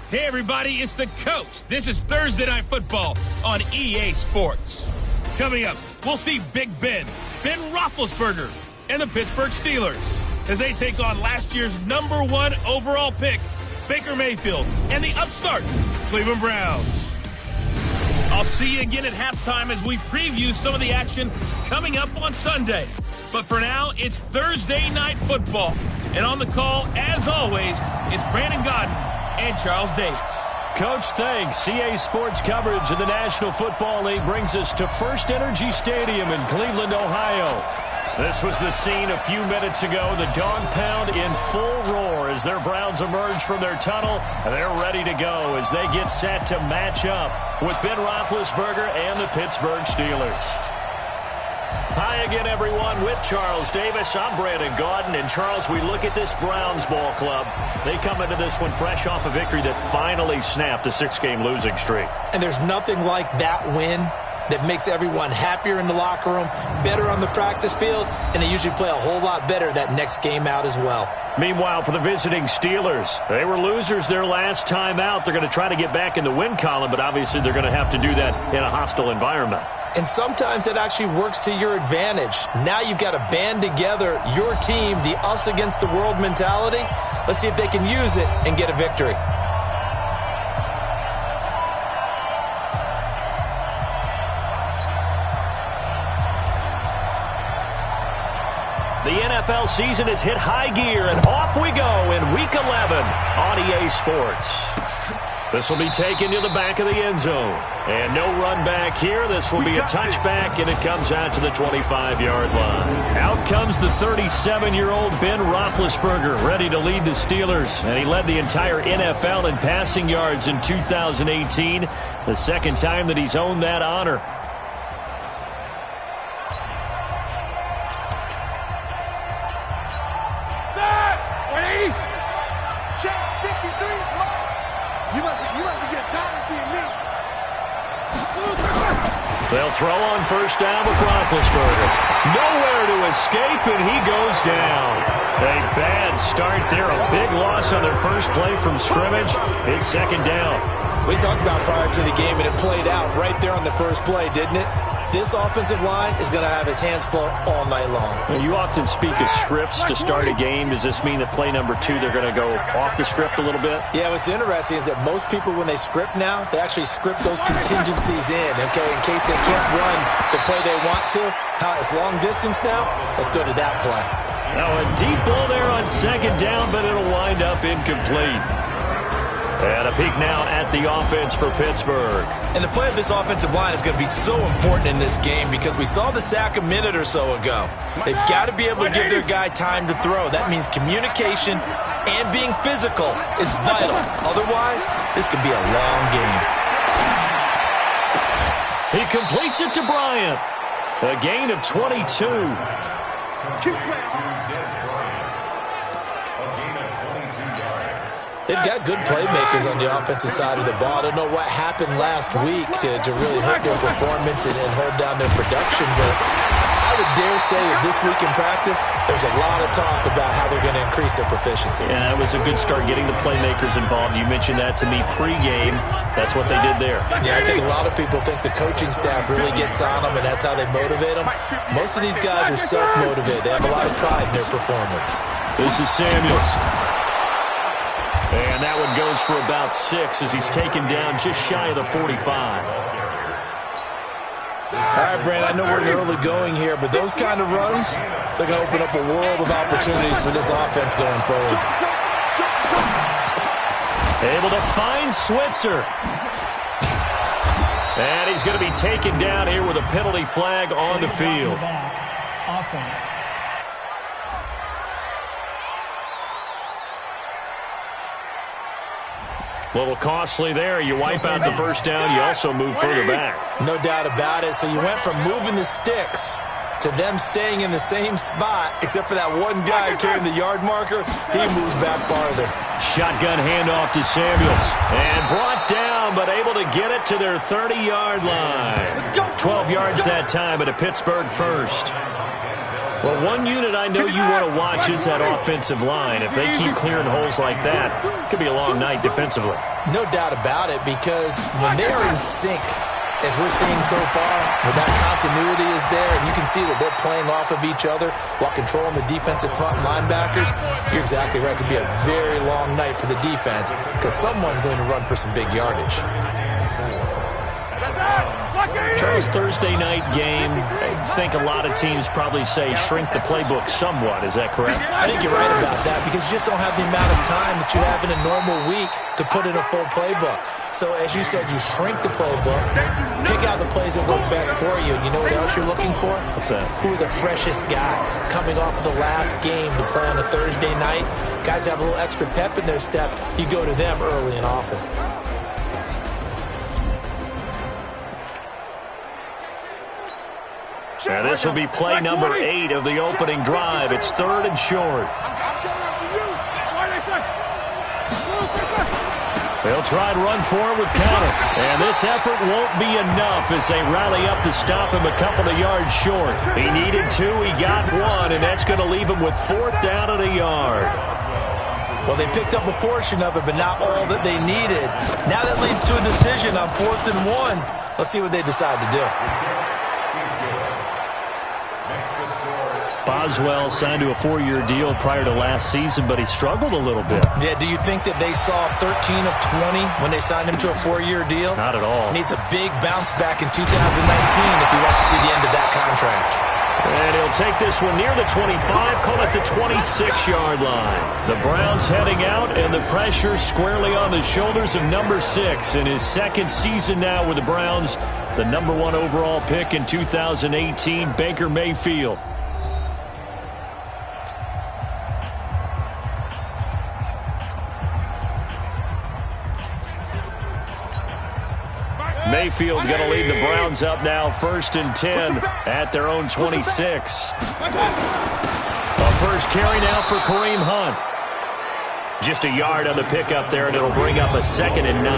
Hey, everybody, it's the Coach. This is Thursday Night Football on EA Sports. Coming up, we'll see Big Ben Roethlisberger, and the Pittsburgh Steelers as they take on last year's #1 overall pick, Baker Mayfield, and the upstart Cleveland Browns. I'll see you again at halftime as we preview some of the action coming up on Sunday. But for now, it's Thursday Night Football. And on the call, as always, it's Brandon Gaudin and Charles Davis. Coach, thanks. CA Sports coverage of the National Football League brings us to First Energy Stadium in Cleveland, Ohio. This was the scene a few minutes ago. The dog pound in full roar as their Browns emerge from their tunnel. They're ready to go as they get set to match up with Ben Roethlisberger and the Pittsburgh Steelers. Hi again, everyone, with Charles Davis. I'm Brandon Gaudin. And, Charles, we look at this Browns ball club. They come into this one fresh off a victory that finally snapped a 6-game losing streak. And there's nothing like that win that makes everyone happier in the locker room, better on the practice field, and they usually play a whole lot better that next game out as well. Meanwhile, for the visiting Steelers, they were losers their last time out. They're going to try to get back in the win column, but obviously they're going to have to do that in a hostile environment. And sometimes it actually works to your advantage. Now you've got to band together your team, the us against the world mentality. Let's see if they can use it and get a victory. The NFL season has hit high gear, and off we go in Week 11 on EA Sports. This will be taken to the back of the end zone. And no run back here. This will be a touchback, and it comes out to the 25-yard line. Out comes the 37-year-old Ben Roethlisberger, ready to lead the Steelers. And he led the entire NFL in passing yards in 2018, the second time that he's owned that honor. They'll throw on first down with Roethlisberger. Nowhere to escape, and he goes down. A bad start there. A big loss on their first play from scrimmage. It's second down. We talked about prior to the game, and it played out right there on the first play, didn't it? This offensive line is going to have his hands full all night long. Now, you often speak of scripts to start a game. Does this mean that play number 2, they're going to go off the script a little bit? Yeah, what's interesting is that most people, when they script now, they actually script those contingencies in case they can't run the play they want to. It's long distance now. Let's go to that play. Now, a deep ball there on second down, but it'll wind up incomplete. And a peek now at the offense for Pittsburgh. And the play of this offensive line is going to be so important in this game because we saw the sack a minute or so ago. They've got to be able to give their guy time to throw. That means communication and being physical is vital. Otherwise, this could be a long game. He completes it to Bryant. A gain of 22. They've got good playmakers on the offensive side of the ball. I don't know what happened last week to really hurt their performance and hold down their production, but I would dare say that this week in practice, there's a lot of talk about how they're going to increase their proficiency. Yeah, that was a good start getting the playmakers involved. You mentioned that to me pregame. That's what they did there. Yeah, I think a lot of people think the coaching staff really gets on them, and that's how they motivate them. Most of these guys are self-motivated. They have a lot of pride in their performance. This is Samuels. And that one goes for about 6 as he's taken down just shy of the 45. All right, Brandon, I know we're in early going here, but those kind of runs, they're going to open up a world of opportunities for this offense going forward. Able to find Switzer. And he's going to be taken down here with a penalty flag on the field. Offense. A little costly there. You wipe out the first down. You also move further back. No doubt about it. So you went from moving the sticks to them staying in the same spot, except for that one guy carrying the yard marker. He moves back farther. Shotgun handoff to Samuels. And brought down, but able to get it to their 30-yard line. 12 yards that time, but a Pittsburgh first. Well, one unit I know you want to watch is that offensive line. If they keep clearing holes like that, it could be a long night defensively. No doubt about it, because when they are in sync, as we're seeing so far, when that continuity is there, and you can see that they're playing off of each other while controlling the defensive front linebackers, you're exactly right. It could be a very long night for the defense because someone's going to run for some big yardage. Charles, Thursday night game, I think a lot of teams probably say shrink the playbook somewhat. Is that correct? I think you're right about that because you just don't have the amount of time that you have in a normal week to put in a full playbook. So, as you said, you shrink the playbook, pick out the plays that work best for you. And you know what else you're looking for? What's that? Who are the freshest guys coming off of the last game to play on a Thursday night? Guys have a little extra pep in their step. You go to them early and often. Now this will be play number 8 of the opening drive. It's 3rd and short. They'll try and run forward with counter. And this effort won't be enough as they rally up to stop him a couple of yards short. He needed 2, he got 1, and that's going to leave him with 4th down and a yard. Well, they picked up a portion of it, but not all that they needed. Now that leads to a decision on 4th and 1. Let's see what they decide to do. Boswell signed to a 4-year deal prior to last season, but he struggled a little bit. Yeah, do you think that they saw 13 of 20 when they signed him to a 4-year deal? Not at all. Needs a big bounce back in 2019 if he wants to see the end of that contract. And he'll take this one near the 25, call it the 26-yard line. The Browns heading out, and the pressure squarely on the shoulders of number 6 in his second season now with the Browns. The number 1 overall pick in 2018, Baker Mayfield. Mayfield going to lead the Browns up now, 1st and 10 at their own 26. A first carry now for Kareem Hunt. Just a yard on the pickup there, and it'll bring up a 2nd and 9.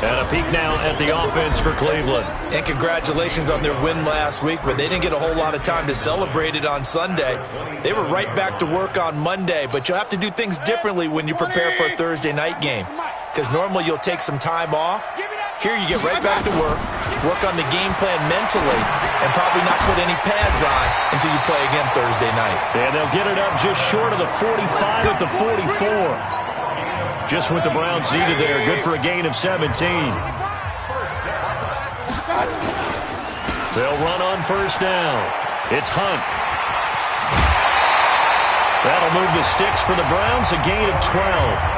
And a peek now at the offense for Cleveland. And congratulations on their win last week, but they didn't get a whole lot of time to celebrate it on Sunday. They were right back to work on Monday, but you'll have to do things differently when you prepare for a Thursday night game. Because normally you'll take some time off. Here you get right back to work on the game plan mentally, and probably not put any pads on until you play again Thursday night. And they'll get it up just short of the 45 at the 44. Just what the Browns needed there. Good for a gain of 17. They'll run on 1st down. It's Hunt. That'll move the sticks for the Browns, a gain of 12.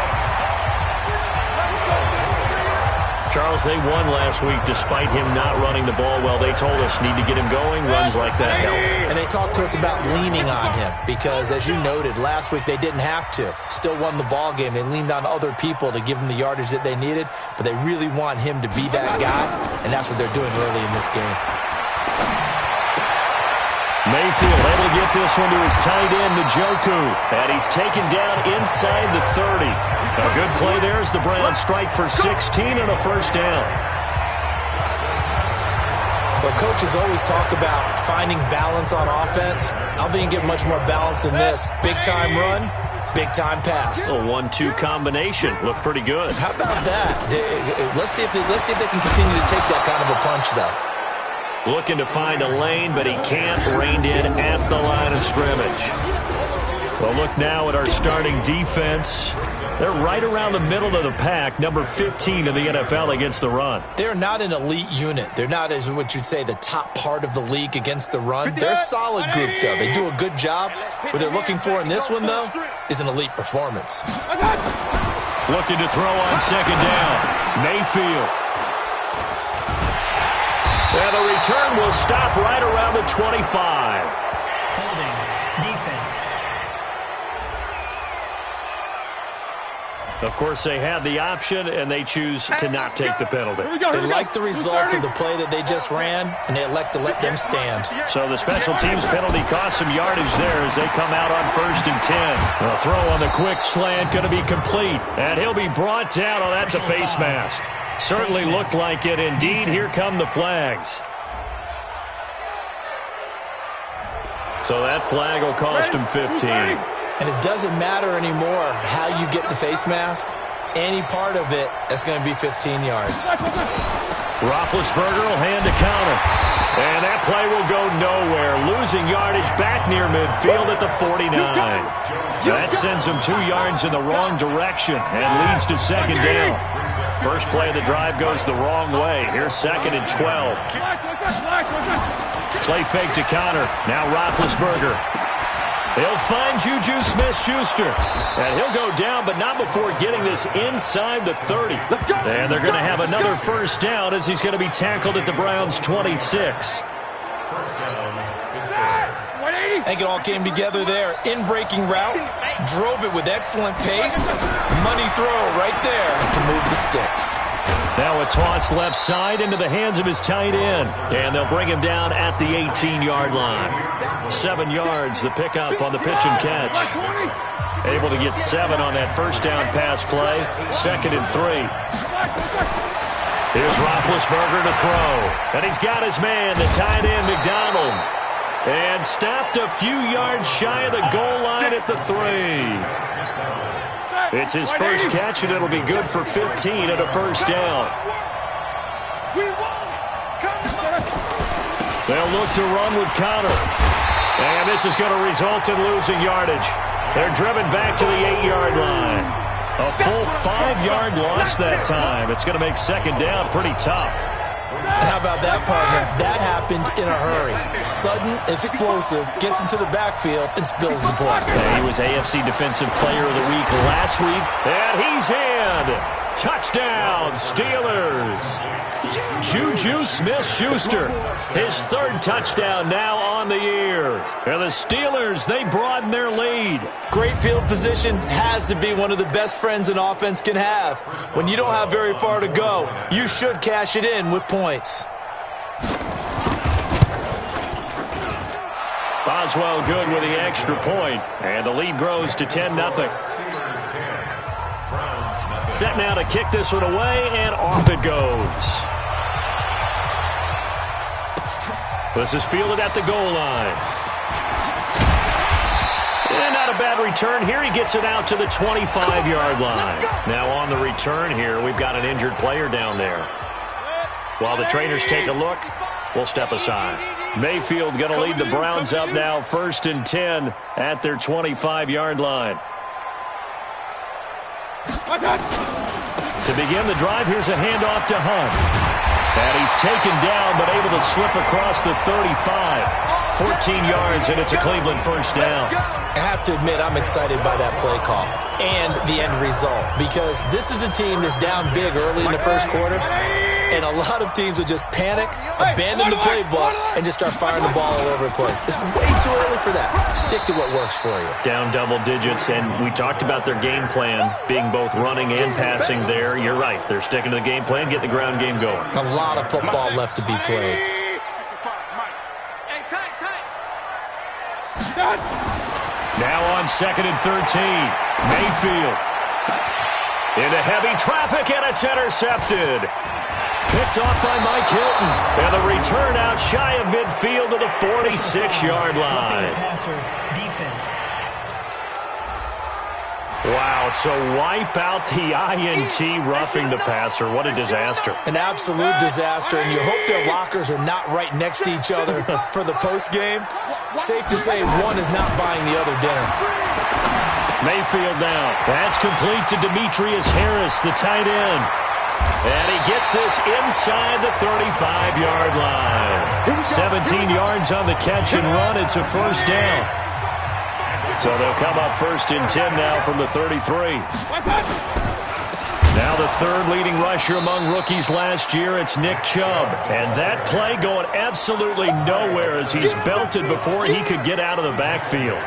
Charles, they won last week despite him not running the ball well. They told us need to get him going. Runs like that help. And they talked to us about leaning on him because, as you noted, last week they didn't have to. Still won the ball game. They leaned on other people to give them the yardage that they needed, but they really want him to be that guy, and that's what they're doing early in this game. Mayfield able to get this one to his tight end, Njoku. And he's taken down inside the 30. A good play there as the Browns strike for 16 and a 1st down. Well, coaches always talk about finding balance on offense. I don't think you can get much more balance than this. Big-time run, big-time pass. A 1-2 combination. Looked pretty good. How about that? Let's see if they can continue to take that kind of a punch, though. Looking to find a lane, but he can't. Reined in at the line of scrimmage. Well, look now at our starting defense. They're right around the middle of the pack, number 15 in the NFL against the run. They're not an elite unit. They're not, as what you'd say, the top part of the league against the run. They're a solid group, though. They do a good job. What they're looking for in this one, though, is an elite performance. Looking to throw on 2nd down. Mayfield. And the return will stop right around the 25. Holding defense. Of course, they had the option, and they choose to not take the penalty. They like the results of the play that they just ran, and they elect to let them stand. So the special teams penalty cost some yardage there as they come out on 1st and 10. The throw on the quick slant going to be complete, and he'll be brought down. Oh, that's a face mask. Certainly looked like it. Indeed, here come the flags. So that flag will cost him 15. And it doesn't matter anymore how you get the face mask. Any part of it is going to be 15 yards. Roethlisberger will hand to counter. And that play will go nowhere. Losing yardage back near midfield at the 49. That sends him 2 yards in the wrong direction and leads to second down. First play of the drive goes the wrong way. Here's second and 12. Play fake to counter. Now Roethlisberger. He'll find Juju Smith-Schuster. And he'll go down, but not before getting this inside the 30. And they're going to have another first down as he's going to be tackled at the Browns' 26. I think it all came together there. In-breaking route. Drove it with excellent pace. Money throw right there to move the sticks. Now a toss left side into the hands of his tight end. And they'll bring him down at the 18-yard line. 7 yards, the pickup on the pitch and catch. Able to get 7 on that first down pass play. Second and 3. Here's Roethlisberger to throw. And he's got his man, the tight end, McDonald. And stopped a few yards shy of the goal line at the 3. It's his first catch, and it'll be good for 15 at a first down. They'll look to run with Conner. And this is going to result in losing yardage. They're driven back to the 8-yard line. A full 5-yard loss that time. It's going to make second down pretty tough. How about that, partner? That happened in a hurry. Sudden, explosive, gets into the backfield, and spills the play. He was AFC Defensive Player of the Week last week. And he's in. Touchdown, Steelers. Juju Smith-Schuster, his 3rd touchdown now on the year. And the Steelers, they broaden their lead. Great field position has to be one of the best friends an offense can have. When you don't have very far to go, you should cash it in with points. Boswell good with the extra point, and the lead grows to 10-0. Set now to kick this one away, and off it goes. This is fielded at the goal line. And not a bad return here. He gets it out to the 25-yard line. Now on the return here, we've got an injured player down there. While the trainers take a look, we'll step aside. Mayfield going to lead the Browns up now, 1st and 10 at their 25-yard line. To begin the drive, here's a handoff to Hunt. And he's taken down, but able to slip across the 35. 14 yards, and it's a Cleveland first down. I have to admit, I'm excited by that play call and the end result, because this is a team that's down big early in the first quarter, and a lot of teams will just panic, abandon the playbook, and just start firing the ball all over the place. It's way too early for that. Stick to what works for you. Down double digits, and we talked about their game plan being both running and passing there. You're right. They're sticking to the game plan, getting the ground game going. A lot of football left to be played. Now on 2nd and 13, Mayfield. Into heavy traffic, and it's intercepted. Picked off by Mike Hilton. And the return out shy of midfield to the 46-yard line. Wow, so wipe out the INT, roughing the passer. What a disaster. An absolute disaster, and you hope their lockers are not right next to each other for the postgame. Safe to say one is not buying the other dinner. Mayfield now. That's complete to Demetrius Harris, the tight end. And he gets this inside the 35-yard line. 17 yards on the catch and run. It's a first down. So they'll come up 1st and 10 now from the 33. Now the 3rd leading rusher among rookies last year, it's Nick Chubb. And that play going absolutely nowhere as he's belted before he could get out of the backfield.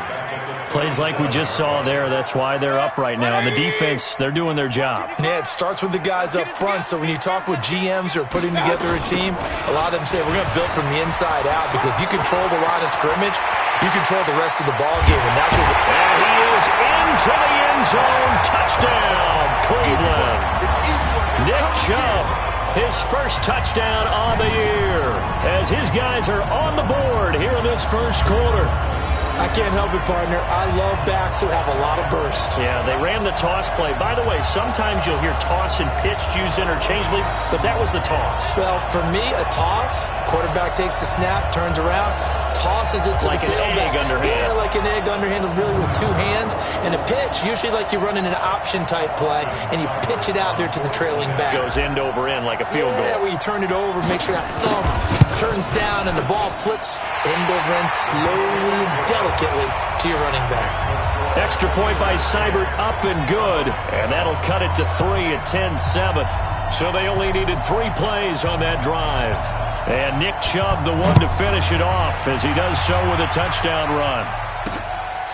Plays like we just saw there. That's why they're up right now. And the defense, they're doing their job. Yeah, it starts with the guys up front. So when you talk with GMs who are putting together a team, a lot of them say, we're going to build from the inside out, because if you control the line of scrimmage, you control the rest of the ball game. And that's what and he is into the end zone. Touchdown, Cleveland. Nick Chubb, his first touchdown on the year, as his guys are on the board here in this first quarter. I can't help it, partner. I love backs who have a lot of burst. Yeah, they ran the toss play. By the way, sometimes you'll hear toss and pitch used interchangeably, but that was the toss. Well, for me, a toss, quarterback takes the snap, turns around, tosses it to like the tailback. Like an egg underhand. Yeah, like an egg underhand, really with two hands. And a pitch, usually like you're running an option-type play, and you pitch it out there to the trailing back. Goes end over end like a field goal. Yeah, where you turn it over, make sure that thumb turns down, and the ball flips end over end slowly and delicately to your running back. Extra point by Seibert, up and good. And that'll cut it to 3 at 10-7. So they only needed 3 plays on that drive. And Nick Chubb, the one to finish it off, as he does so with a touchdown run.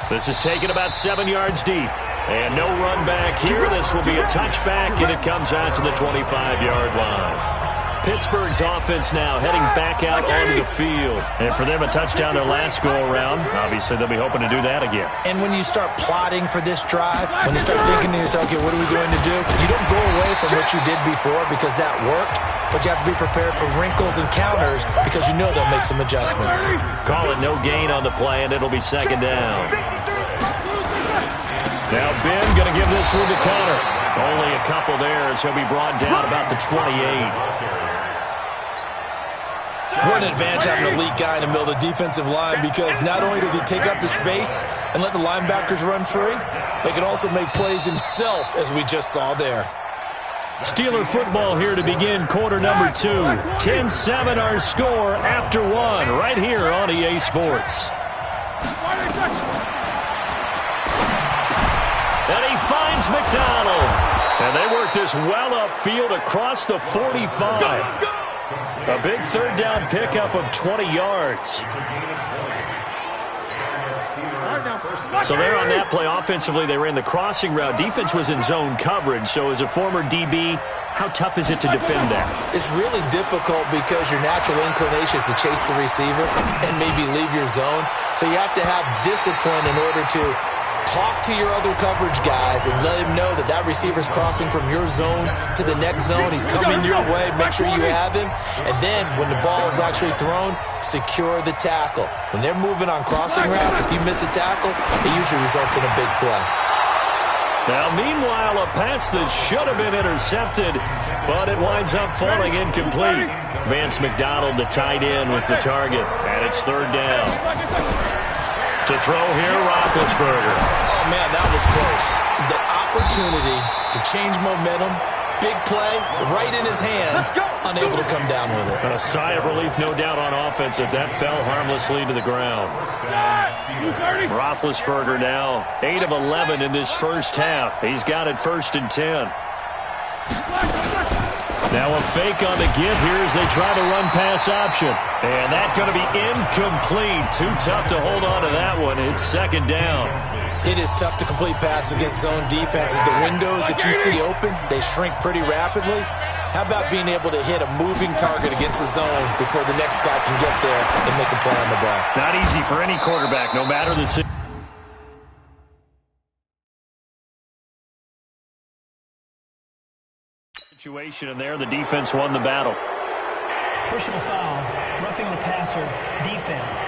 This is taken about 7 yards deep. And no run back here. This will be a touchback, and it comes out to the 25-yard line. Pittsburgh's offense now heading back out onto the field. And for them, a touchdown their last go-around. Obviously, they'll be hoping to do that again. And when you start plotting for this drive, when you start thinking to yourself, okay, what are we going to do? You don't go away from what you did before because that worked, but you have to be prepared for wrinkles and counters because you know they'll make some adjustments. Call it no gain on the play, and it'll be second down. Now Ben going to give this one to Connor. Only a couple there, so he'll be brought down about the 28. What an advantage having an elite guy in the middle of the defensive line, because not only does he take up the space and let the linebackers run free, but he can also make plays himself, as we just saw there. Steeler football here to begin quarter number 2. 10-7 our score after 1 right here on EA Sports. And he finds McDonald. And they work this well upfield across the 45. A big third down pickup of 20 yards. So there on that play, offensively, they ran the crossing route. Defense was in zone coverage. So as a former DB, how tough is it to defend that? It's really difficult because your natural inclination is to chase the receiver and maybe leave your zone. So you have to have discipline in order to talk to your other coverage guys and let him know that that receiver's crossing from your zone to the next zone. He's coming your way. Make sure you have him. And then when the ball is actually thrown, secure the tackle. When they're moving on crossing routes, if you miss a tackle, it usually results in a big play. Now, meanwhile, a pass that should have been intercepted, but it winds up falling incomplete. Vance McDonald, the tight end, was the target, and it's third down. To throw here, Roethlisberger. Oh, man, that was close. The opportunity to change momentum, big play, right in his hands, unable to come down with it. A sigh of relief, no doubt, on offense if that fell harmlessly to the ground. Roethlisberger now 8 of 11 in this first half. He's got it 1st and 10. Now a fake on the give here as they try the run-pass option. And that's going to be incomplete. Too tough to hold on to that one. It's second down. It is tough to complete passes against zone defenses. The windows that you see open, they shrink pretty rapidly. How about being able to hit a moving target against a zone before the next guy can get there and make a play on the ball? Not easy for any quarterback, no matter the situation, and there the defense won the battle. Personal foul, roughing the passer, defense.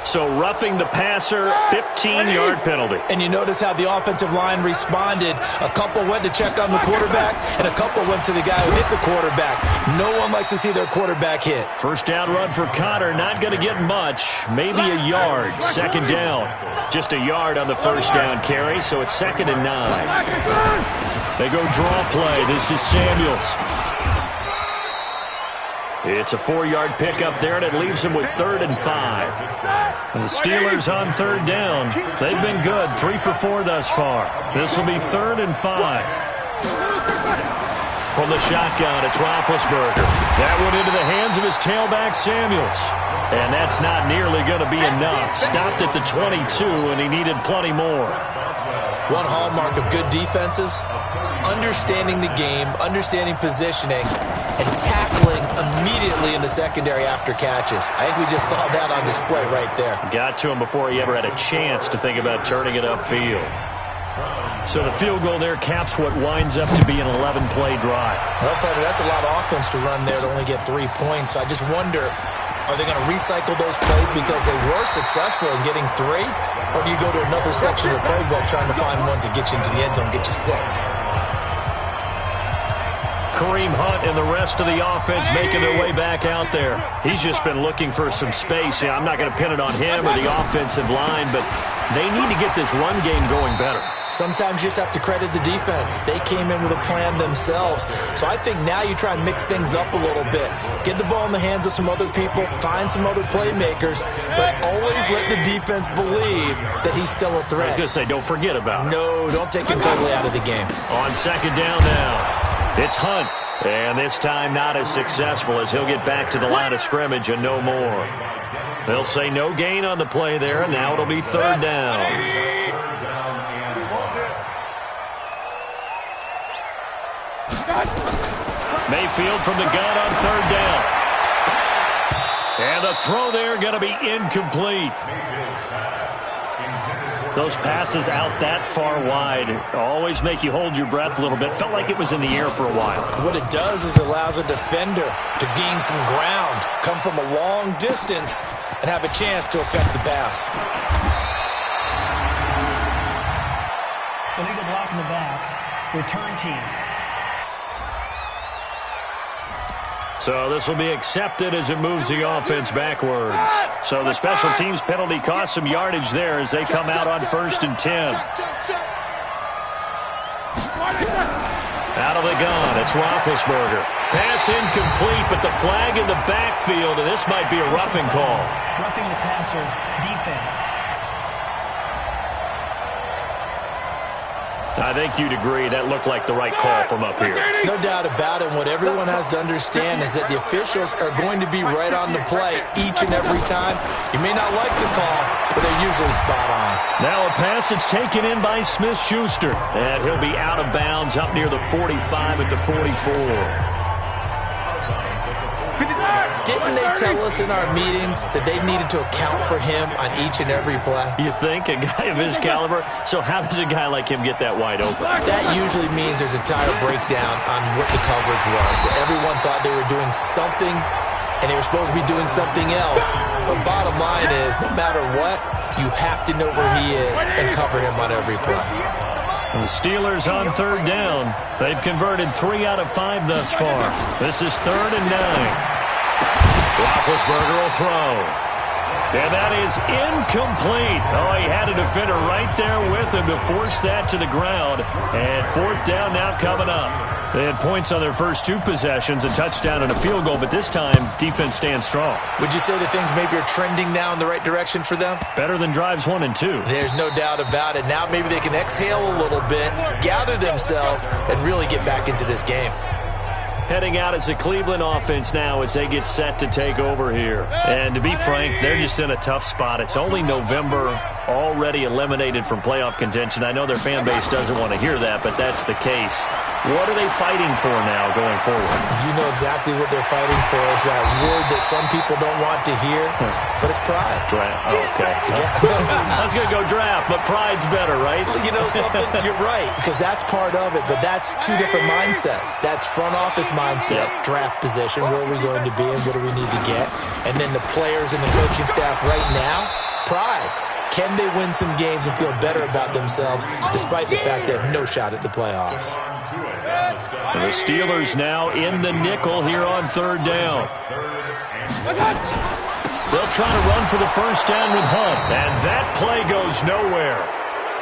So roughing the passer, 15-yard penalty. And you notice how the offensive line responded. A couple went to check on the quarterback, and a couple went to the guy who hit the quarterback. No one likes to see their quarterback hit. First down run for Connor, not going to get much. Maybe a yard. Second down. Just a yard on the first down carry, so it's 2nd and 9. They go draw play. This is Samuels. It's a 4-yard pickup there, and it leaves them with 3rd and 5. And the Steelers on 3rd down. They've been good, 3 for 4 thus far. This will be 3rd and 5. From the shotgun, it's Roethlisberger. That one into the hands of his tailback, Samuels. And that's not nearly going to be enough. Stopped at the 22, and he needed plenty more. One hallmark of good defenses is understanding the game, understanding positioning, and tackling immediately in the secondary after catches. I think we just saw that on display right there. Got to him before he ever had a chance to think about turning it upfield. So the field goal there caps what winds up to be an 11-play drive. Well, partner, that's a lot of offense to run there to only get 3 points. So I just wonder Are they going to recycle those plays because they were successful in getting 3? Or do you go to another section of the playbook trying to find ones that get you into the end zone, get you 6? Kareem Hunt and the rest of the offense making their way back out there. He's just been looking for some space. Yeah, I'm not going to pin it on him or the offensive line, but they need to get this run game going better. Sometimes you just have to credit the defense. They came in with a plan themselves. So I think now you try and mix things up a little bit. Get the ball in the hands of some other people, find some other playmakers, but always let the defense believe that he's still a threat. I was going to say, don't forget about it. No, don't take him totally out of the game. On second down now, it's Hunt. And this time not as successful as he'll get back to the line of scrimmage and no more. They'll say no gain on the play there, and now it'll be third down. Mayfield from the gun on third down. And the throw there going to be incomplete. Those passes out that far wide always make you hold your breath a little bit. Felt like it was in the air for a while. What it does is it allows a defender to gain some ground, come from a long distance, and have a chance to affect the pass. Illegal block in the back. Return team. So this will be accepted as it moves the offense backwards. So the special teams penalty cost some yardage there as they come out on 1st and 10. Out of the gun, it's Roethlisberger. Pass incomplete, but the flag in the backfield, and this might be a roughing call. Roughing the passer, defense. I think you'd agree that looked like the right call from up here. No doubt about it. What everyone has to understand is that the officials are going to be right on the play each and every time. You may not like the call, but they're usually spot on. Now a pass that's taken in by Smith-Schuster. And he'll be out of bounds up near the 45 at the 44. Didn't they tell us in our meetings that they needed to account for him on each and every play? You think? A guy of his caliber? So how does a guy like him get that wide open? That usually means there's a tire breakdown on what the coverage was. Everyone thought they were doing something, and they were supposed to be doing something else. But bottom line is, no matter what, you have to know where he is and cover him on every play. The Steelers on third down. They've converted 3 out of 5 thus far. This is 3rd and 9. Roethlisberger will throw. And that is incomplete. Oh, he had a defender right there with him to force that to the ground. And 4th down now coming up. They had points on their first 2 possessions, a touchdown and a field goal, but this time, defense stands strong. Would you say that things maybe are trending now in the right direction for them? Better than drives 1 and 2. There's no doubt about it. Now maybe they can exhale a little bit, gather themselves, and really get back into this game. Heading out as the Cleveland offense now as they get set to take over here. And to be frank, they're just in a tough spot. It's only November, already eliminated from playoff contention. I know their fan base doesn't want to hear that, but that's the case. What are they fighting for now going forward? You know exactly what they're fighting for. Is that word that some people don't want to hear, but it's pride. Draft. Oh, okay. I was going to go draft, but pride's better, right? You know something? You're right, because that's part of it, but that's 2 different mindsets. That's front office mindset, draft position, where are we going to be and what do we need to get? And then the players and the coaching staff right now, pride. Can they win some games and feel better about themselves despite the fact they have no shot at the playoffs? And the Steelers now in the nickel here on 3rd down. They'll try to run for the first down with Hunt, and that play goes nowhere.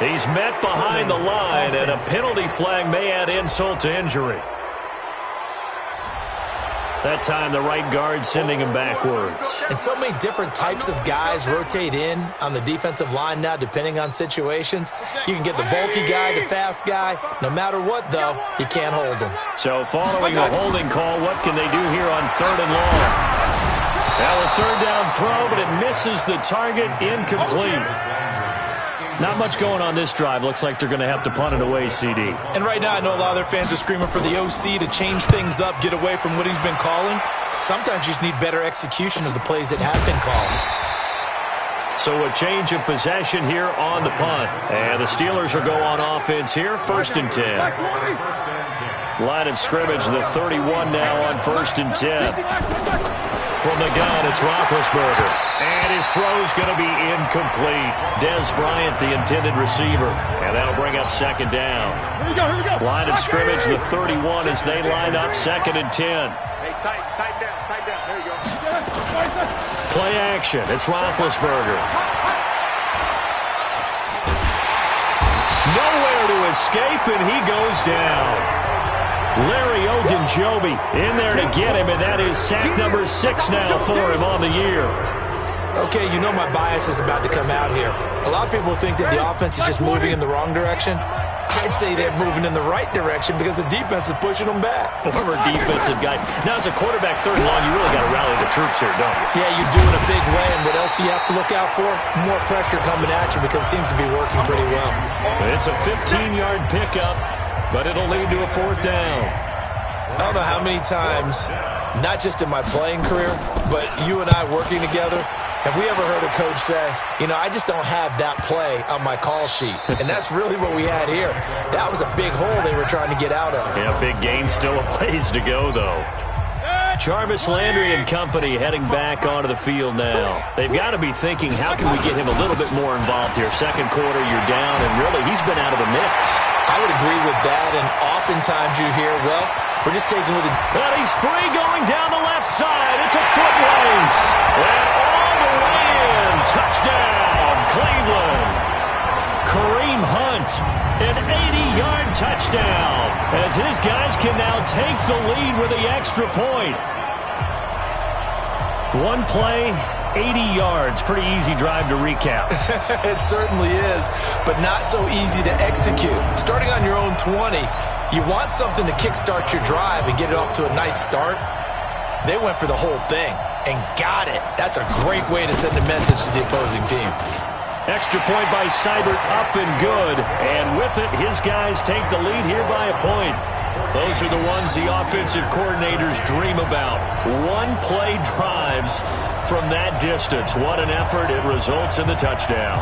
He's met behind the line, and a penalty flag may add insult to injury. That time, the right guard sending him backwards. And so many different types of guys rotate in on the defensive line now, depending on situations. You can get the bulky guy, the fast guy. No matter what, though, you can't hold them. So following the holding call, what can they do here on 3rd and long? Now a 3rd down throw, but it misses the target, incomplete. Not much going on this drive. Looks like they're going to have to punt it away, CD. And right now, I know a lot of their fans are screaming for the OC to change things up, get away from what he's been calling. Sometimes you just need better execution of the plays that have been called. So a change of possession here on the punt. And the Steelers will go on offense here, 1st and 10. Line of scrimmage, the 31 now on 1st and 10. From the gun, it's Roethlisberger. And his throw's going to be incomplete. Dez Bryant, the intended receiver. And that'll bring up second down. Here we go. Line of scrimmage, the 31 as they line up second and 10. Hey, tight down. There you go. Play action. It's Roethlisberger. Nowhere to escape, and he goes down. Larry Ogunjobi in there to get him, and that is sack number 6 now for him on the year. Okay, you know my bias is about to come out here. A lot of people think that the offense is just moving in the wrong direction. I'd say they're moving in the right direction because the defense is pushing them back. Former defensive guy. Now, as a quarterback, third and long, you really got to rally the troops here, don't you? Yeah, you do in a big way, and what else do you have to look out for? More pressure coming at you because it seems to be working pretty well. It's a 15-yard pickup, but it'll lead to a 4th down. I don't know how many times, not just in my playing career, but you and I working together, have we ever heard a coach say, you know, I just don't have that play on my call sheet. And that's really what we had here. That was a big hole they were trying to get out of. Yeah, big gain, still a ways to go, though. Jarvis Landry and company heading back onto the field now. They've got to be thinking, how can we get him a little bit more involved here? Second quarter, you're down, and really, he's been out of the mix. I would agree with that, and oftentimes you hear, well, we're just taking with it. But he's free going down the left side. It's a foot race. And all the way in. Touchdown, Cleveland. Kareem Hunt, an 80-yard touchdown, as his guys can now take the lead with the extra point. One play, 80 yards. Pretty easy drive to recap. It certainly is, but not so easy to execute. Starting on your own 20, you want something to kickstart your drive and get it off to a nice start. They went for the whole thing and got it. That's a great way to send a message to the opposing team. Extra point by Seibert, up and good. And with it, his guys take the lead here by a point. Those are the ones the offensive coordinators dream about. One-play drives from that distance. What an effort. It results in the touchdown.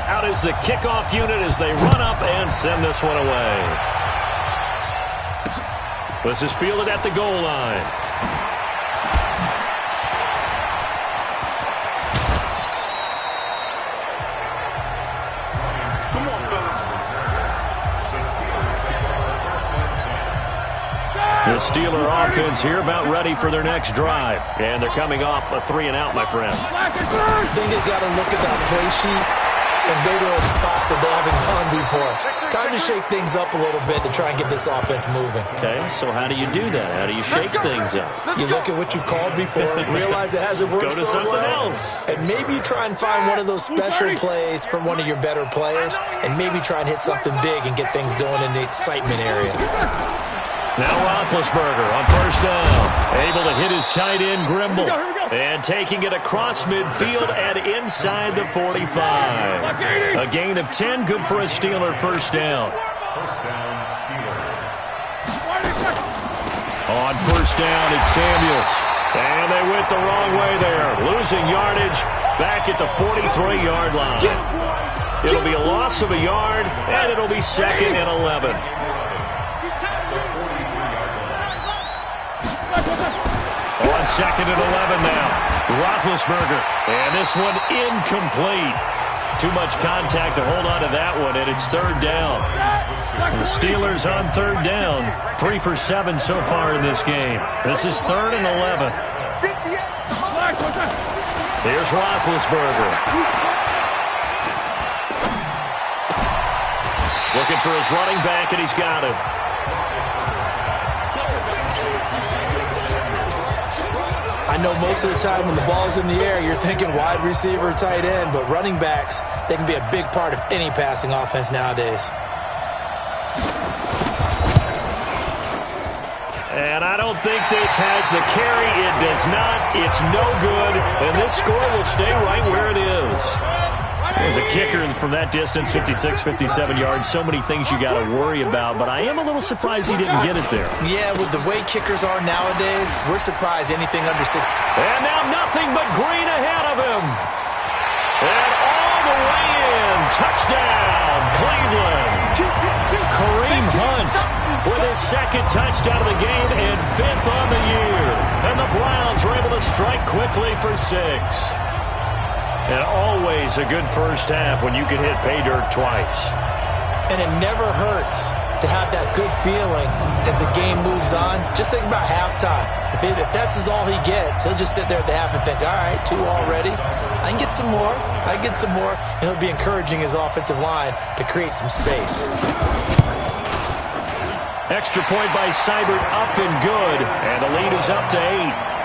Out is the kickoff unit as they run up and send this one away. This is fielded at the goal line. The Steeler offense here about ready for their next drive. And they're coming off a 3-and-out, my friend. I think they've got to look at that play sheet and go to a spot that they haven't gone before. Time to shake things up a little bit to try and get this offense moving. Okay, so how do you do that? How do you shake things up? You look at what you've called before, realize it hasn't worked Go to so something well, else. and maybe try and find one of those special plays from one of your better players, and maybe try and hit something big and get things going in the excitement area. Now Roethlisberger on first down. Able to hit his tight end, Grimble. And taking it across midfield and inside the 45. A gain of 10, good for a Steeler first down. On first down, it's Samuels. And they went the wrong way there. Losing yardage back at the 43-yard line. It'll be a loss of a yard, and it'll be 2nd and 11. On 2nd and 11 now. Roethlisberger. And this one incomplete. Too much contact to hold on to that one, and it's 3rd down. The Steelers on 3rd down. 3 for 7 so far in this game. This is 3rd and 11. Here's Roethlisberger. Looking for his running back, and he's got him. I know most of the time when the ball's in the air, you're thinking wide receiver, tight end, but running backs, they can be a big part of any passing offense nowadays. And I don't think this has the carry. It does not. It's no good. And this score will stay right where it is. As a kicker from that distance, 56, 57 yards, so many things you got to worry about, but I am a little surprised he didn't get it there. Yeah, with the way kickers are nowadays, we're surprised anything under 6. And now nothing but green ahead of him. And all the way in. Touchdown, Cleveland. Kareem Hunt with his second touchdown of the game and 5th on the year. And the Browns are able to strike quickly for 6. And always a good first half when you can hit pay dirt twice. And it never hurts to have that good feeling as the game moves on. Just think about halftime. If that's all he gets, he'll just sit there at the half and think, all right, 2 already. I can get some more. I can get some more. And he'll be encouraging his offensive line to create some space. Extra point by Seibert, up and good. And the lead is up to 8.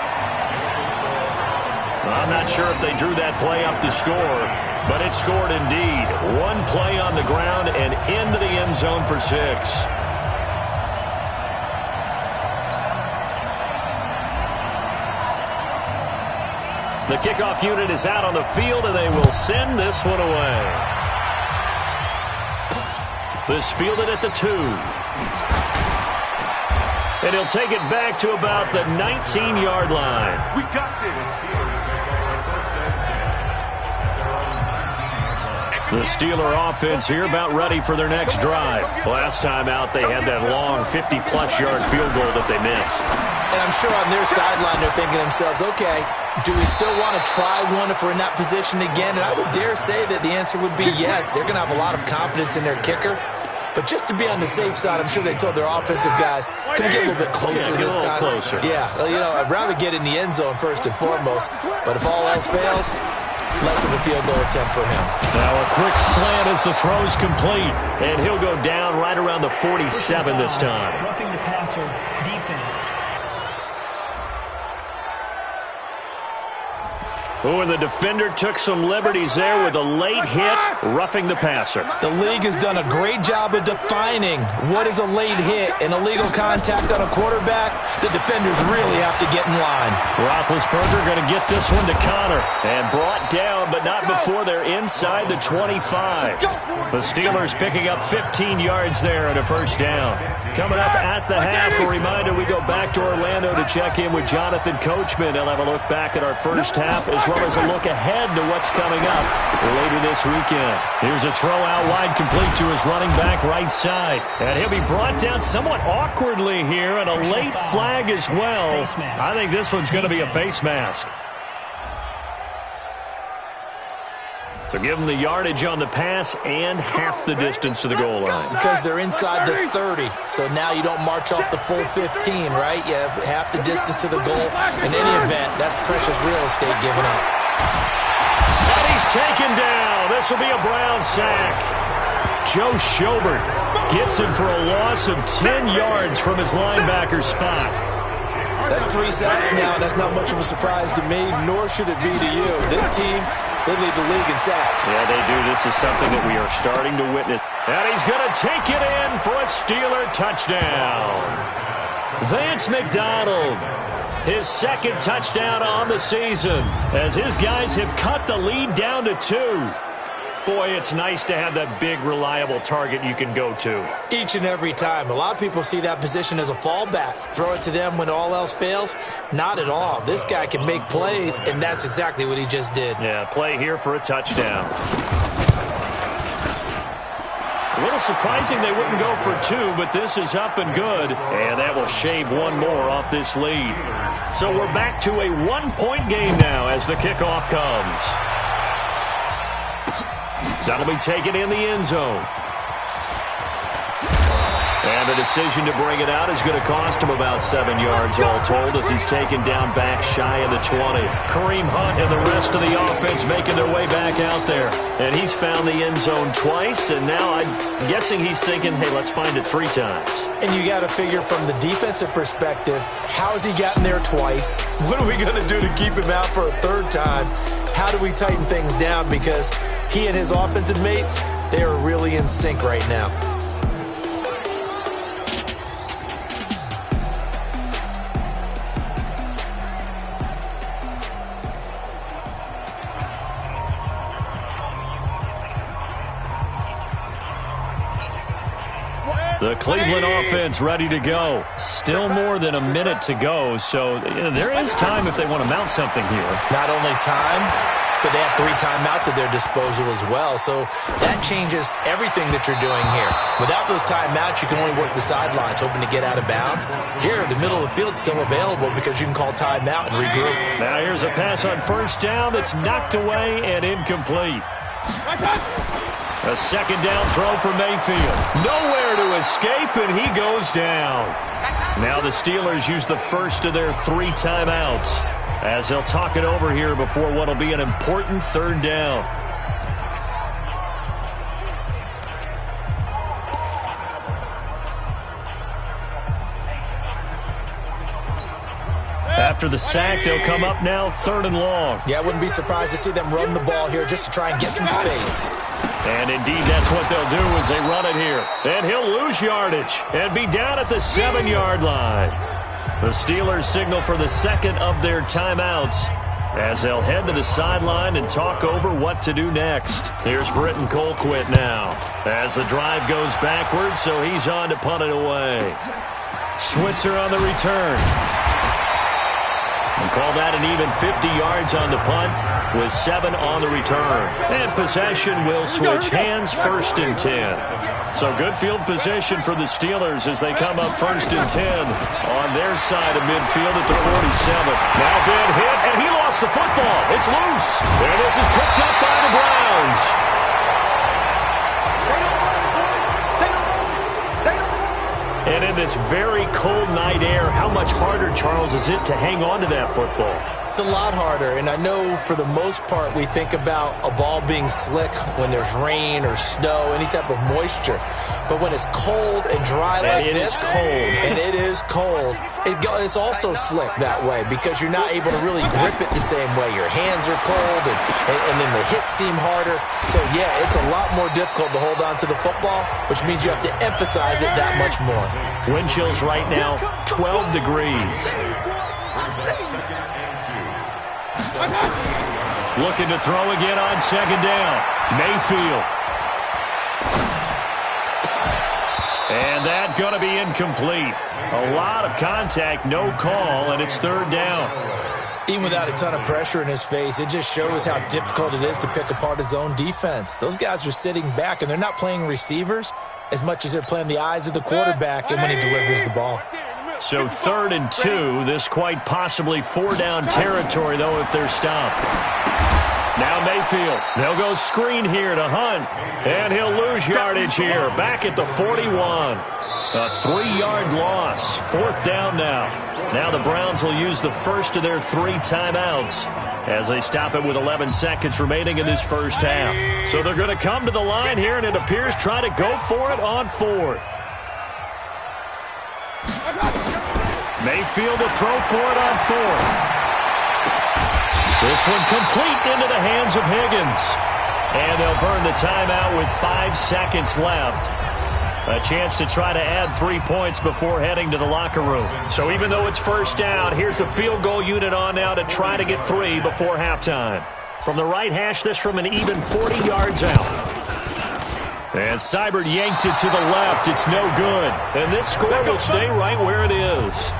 I'm not sure if they drew that play up to score, but it scored indeed. 1 play on the ground and into the end zone for 6. The kickoff unit is out on the field, and they will send this one away. This fielded at the 2. And he'll take it back to about the 19-yard line. We got this. The Steeler offense here about ready for their next drive. Last time out, they had that long 50-plus yard field goal that they missed. And I'm sure on their sideline they're thinking to themselves, okay, do we still want to try one if we're in that position again? And I would dare say that the answer would be yes. They're going to have a lot of confidence in their kicker. But just to be on the safe side, I'm sure they told their offensive guys, can we get a little bit closer this time? Closer. Yeah, I'd rather get in the end zone first and foremost. But if all else fails, less of a field goal attempt for him. Now a quick slant as the throw's complete. And he'll go down right around the 47 this time. Roughing the passer defense. Oh, and the defender took some liberties there with a late hit, roughing the passer. The league has done a great job of defining what is a late hit and illegal contact on a quarterback. The defenders really have to get in line. Roethlisberger going to get this one to Connor. And brought down, but not before they're inside the 25. The Steelers picking up 15 yards there and a first down. Coming up at the half, a reminder, we go back to Orlando to check in with Jonathan Coachman. He'll have a look back at our first half as well as a look ahead to what's coming up later this weekend. Here's a throw out wide, complete to his running back right side. And he'll be brought down somewhat awkwardly here, and a late flag as well. I think this one's going to be a face mask. So give them the yardage on the pass and half the distance to the goal line. Because they're inside the 30, so now you don't march off the full 15, right? You have half the distance to the goal. In any event, that's precious real estate given up. And he's taken down. This will be a Brown sack. Joe Schobert gets him for a loss of 10 yards from his linebacker spot. That's 3 sacks now, and that's not much of a surprise to me, nor should it be to you. This team, they lead the league in sacks. Yeah, they do. This is something that we are starting to witness. And he's going to take it in for a Steeler touchdown. Vance McDonald, his second touchdown on the season, as his guys have cut the lead down to 2. Boy, it's nice to have that big, reliable target you can go to. Each and every time. A lot of people see that position as a fallback. Throw it to them when all else fails. Not at all. This guy can make plays, and that's exactly what he just did. Yeah, play here for a touchdown. A little surprising they wouldn't go for 2, but this is up and good. And that will shave one more off this lead. So we're back to a 1-point game now as the kickoff comes. That'll be taken in the end zone. And the decision to bring it out is going to cost him about 7 yards all told as he's taken down back shy of the 20. Kareem Hunt and the rest of the offense making their way back out there. And he's found the end zone twice, and now I'm guessing he's thinking, hey, let's find it 3 times. And you got to figure from the defensive perspective, how's he gotten there twice? What are we going to do to keep him out for a 3rd time? How do we tighten things down? Because he and his offensive mates, they are really in sync right now. The Cleveland offense ready to go. Still more than a minute to go, so there is time if they want to mount something here. Not only time, but they have 3 timeouts at their disposal as well, so that changes everything that you're doing here. Without those timeouts, you can only work the sidelines, hoping to get out of bounds. Here, the middle of the field is still available because you can call timeout and regroup. Now here's a pass on first down that's knocked away and incomplete. A second down throw for Mayfield. Nowhere to escape, and he goes down. Now the Steelers use the first of their 3 timeouts as they'll talk it over here before what will be an important third down. After the sack, they'll come up now 3rd and long. Yeah, I wouldn't be surprised to see them run the ball here just to try and get some space. And indeed, that's what they'll do as they run it here. And he'll lose yardage and be down at the 7-yard line. The Steelers signal for the second of their timeouts as they'll head to the sideline and talk over what to do next. Here's Britton Colquitt now as the drive goes backwards, so he's on to punt it away. Switzer on the return. And call that an even 50 yards on the punt with 7 on the return. And possession will switch hands, 1st and 10. So good field position for the Steelers as they come up 1st and 10 on their side of midfield at the 47. Now Ben hit, and he lost the football. It's loose. And this is picked up by the Browns. And in this very cold night air, how much harder, Charles, is it to hang on to that football? It's a lot harder, and I know for the most part we think about a ball being slick when there's rain or snow, any type of moisture. But when it's cold and dry like this, and it is cold, it's also slick that way because you're not able to really grip it the same way. Your hands are cold, and then the hits seem harder. So, yeah, it's a lot more difficult to hold on to the football, which means you have to emphasize it that much more. Wind chills right now, 12 degrees. Looking to throw again on 2nd down. Mayfield. And that's going to be incomplete. A lot of contact, no call, and it's 3rd down. Even without a ton of pressure in his face, it just shows how difficult it is to pick apart his own defense. Those guys are sitting back, and they're not playing receivers as much as they're playing the eyes of the quarterback and when he delivers the ball. So 3rd and 2, this quite possibly 4-down territory, though, if they're stopped. Now Mayfield. They'll go screen here to Hunt, and he'll lose yardage here. Back at the 41. A 3-yard loss. 4th down now. Now the Browns will use the first of their 3 timeouts as they stop it with 11 seconds remaining in this first half. So they're going to come to the line here, and it appears try to go for it on 4th. Mayfield will throw for it on 4th. This one complete into the hands of Higgins. And they'll burn the timeout with 5 seconds left. A chance to try to add 3 points before heading to the locker room. So even though it's 1st down, here's the field goal unit on now to try to get 3 before halftime. From the right hash, this from an even 40 yards out. And Seibert yanked it to the left. It's no good. And this score will stay right where it is.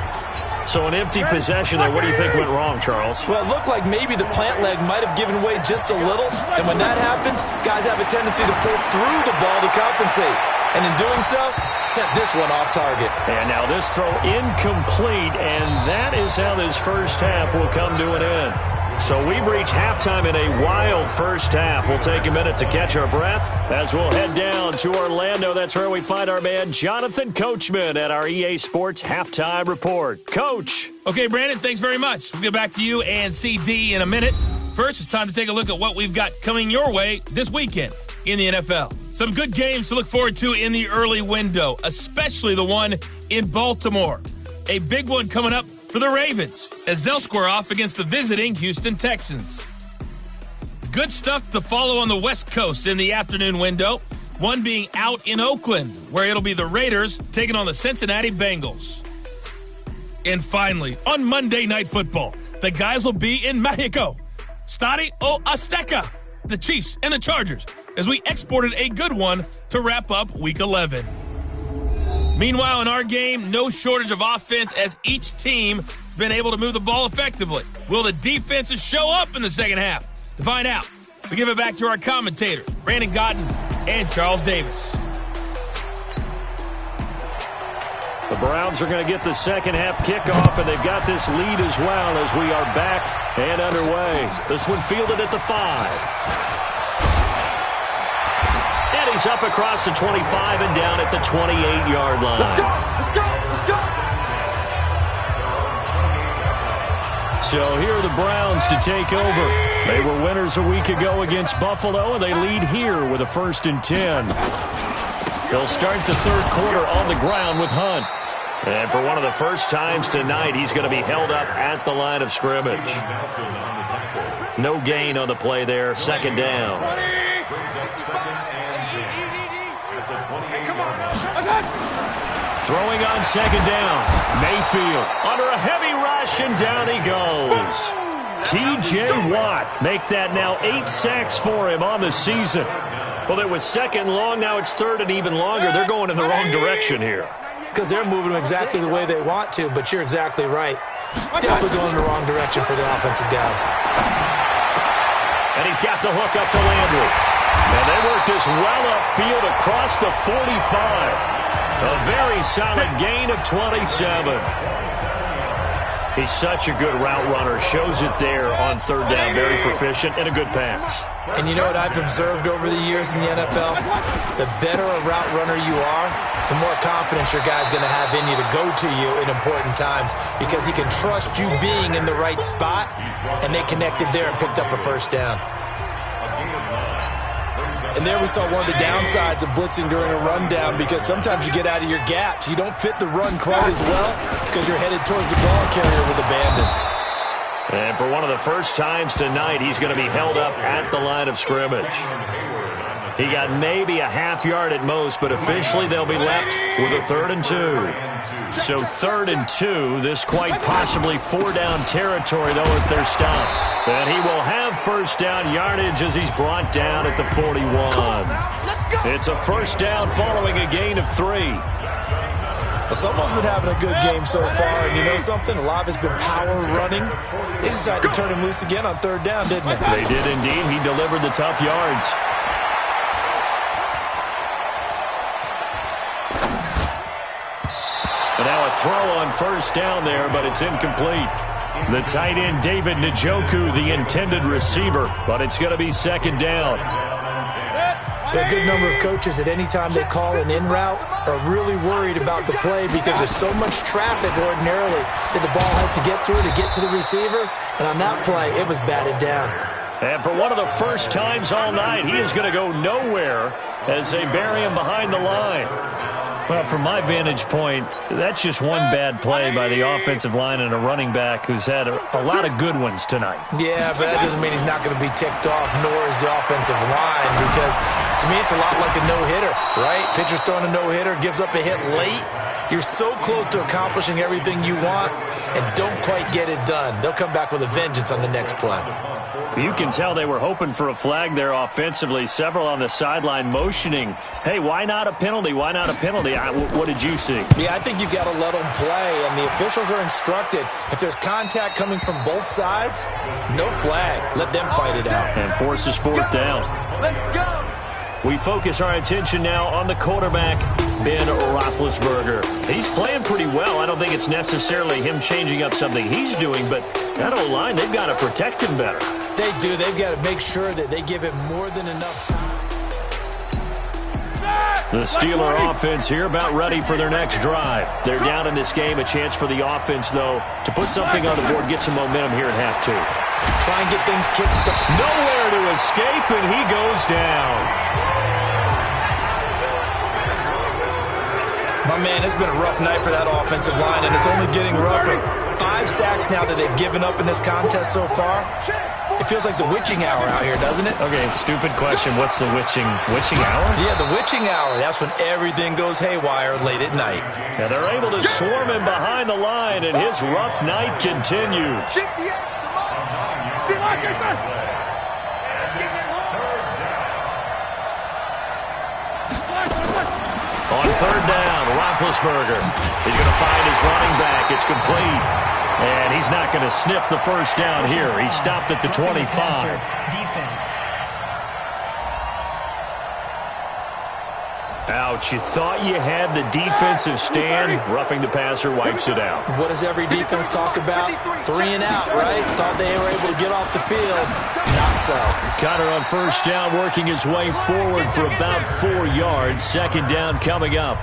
So an empty possession there. What do you think went wrong, Charles? Well, it looked like maybe the plant leg might have given way just a little. And when that happens, guys have a tendency to pull through the ball to compensate. And in doing so, sent this one off target. And now this throw incomplete. And that is how this first half will come to an end. So we've reached halftime in a wild first half. We'll take a minute to catch our breath as we'll head down to Orlando. That's where we find our man Jonathan Coachman at our EA Sports Halftime Report. Coach. Okay, Brandon, thanks very much. We'll get back to you and CD in a minute. First, it's time to take a look at what we've got coming your way this weekend in the NFL. Some good games to look forward to in the early window, especially the one in Baltimore. A big one coming up for the Ravens as they'll square off against the visiting Houston Texans. Good stuff to follow on the West Coast in the afternoon window, one being out in Oakland, where it'll be the Raiders taking on the Cincinnati Bengals. And finally, on Monday Night Football, the guys will be in Mexico. Estadio Azteca, the Chiefs and the Chargers, as we exported a good one to wrap up Week 11. Meanwhile, in our game, no shortage of offense as each team has been able to move the ball effectively. Will the defenses show up in the second half? To find out, we give it back to our commentators, Brandon Gaudin and Charles Davis. The Browns are going to get the second half kickoff, and they've got this lead as well as we are back and underway. This one fielded at the 5. And he's up across the 25 and down at the 28-yard line. Let's go! Let's go! Let's go! So here are the Browns to take over. They were winners a week ago against Buffalo, and they lead here with a 1st and 10. They'll start the third quarter on the ground with Hunt. And for one of the first times tonight, he's going to be held up at the line of scrimmage. No gain on the play there, 2nd down. Throwing on 2nd down. Mayfield under a heavy rush, and down he goes. T.J. Watt make that now 8 sacks for him on the season. Well, it was 2nd long, now it's 3rd and even longer. They're going in the wrong direction here. Because they're moving them exactly the way they want to, but you're exactly right. Definitely going in the wrong direction for the offensive guys. And he's got the hook up to Landry. And they work this well upfield across the 45. A very solid gain of 27. He's such a good route runner. Shows it there on 3rd down. Very proficient and a good pass. And you know what I've observed over the years in the NFL? The better a route runner you are, the more confidence your guy's going to have in you to go to you in important times, because he can trust you being in the right spot, and they connected there and picked up a 1st down. And there we saw one of the downsides of blitzing during a rundown, because sometimes you get out of your gaps. You don't fit the run quite as well because you're headed towards the ball carrier with abandon. And for one of the first times tonight, he's going to be held up at the line of scrimmage. He got maybe a half yard at most, but officially they'll be left with a 3rd and 2. So 3rd and 2, this quite possibly 4-down territory, though, if they're stopped. And he will have 1st down yardage as he's brought down at the 41. It's a 1st down following a gain of 3. Well, someone's been having a good game so far, and you know something? A lot of it's been power running. They decided to turn him loose again on 3rd down, didn't they? They did indeed. He delivered the tough yards. And now a throw on 1st down there, but it's incomplete. The tight end, David Njoku, the intended receiver, but it's going to be 2nd down. There are a good number of coaches at any time they call an in route are really worried about the play, because there's so much traffic ordinarily that the ball has to get through to get to the receiver. And on that play, it was batted down. And for one of the first times all night, he is going to go nowhere as they bury him behind the line. Well, from my vantage point, that's just one bad play by the offensive line and a running back who's had a lot of good ones tonight. Yeah, but that doesn't mean he's not going to be ticked off, nor is the offensive line, because to me it's a lot like a no-hitter, right? Pitcher's throwing a no-hitter, gives up a hit late. You're so close to accomplishing everything you want and don't quite get it done. They'll come back with a vengeance on the next play. You can tell they were hoping for a flag there offensively. Several on the sideline motioning, hey, why not a penalty? Why not a penalty? What did you see? Yeah, I think you've got to let them play, and the officials are instructed. If there's contact coming from both sides, no flag. Let them fight it out. And forces 4th down. Let's go! We focus our attention now on the quarterback, Ben Roethlisberger. He's playing pretty well. I don't think it's necessarily him changing up something he's doing, but that O-line, they've got to protect him better. They do. They've got to make sure that they give him more than enough time. The Steeler offense here about ready for their next drive. They're down in this game. A chance for the offense, though, to put something on the board, get some momentum here at half 2. Try and get things kick-started. Nowhere to escape, and he goes down. My man, it's been a rough night for that offensive line, and it's only getting rougher. 5 sacks now that they've given up in this contest so far. It feels like the witching hour out here, doesn't it? Okay, stupid question. What's the witching hour? Yeah, the witching hour. That's when everything goes haywire late at night. And they're able to swarm him behind the line, and his rough night continues. On third down. Roethlisberger. He's going to find his running back. It's complete. And he's not going to sniff the first down here. He stopped at the 25. Defense. Ouch, you thought you had the defensive stand. Roughing the passer wipes it out. What does every defense talk about? 3 and out, right? Thought they were able to get off the field. Not so. Conner on first down, working his way forward for about 4 yards. Second down coming up.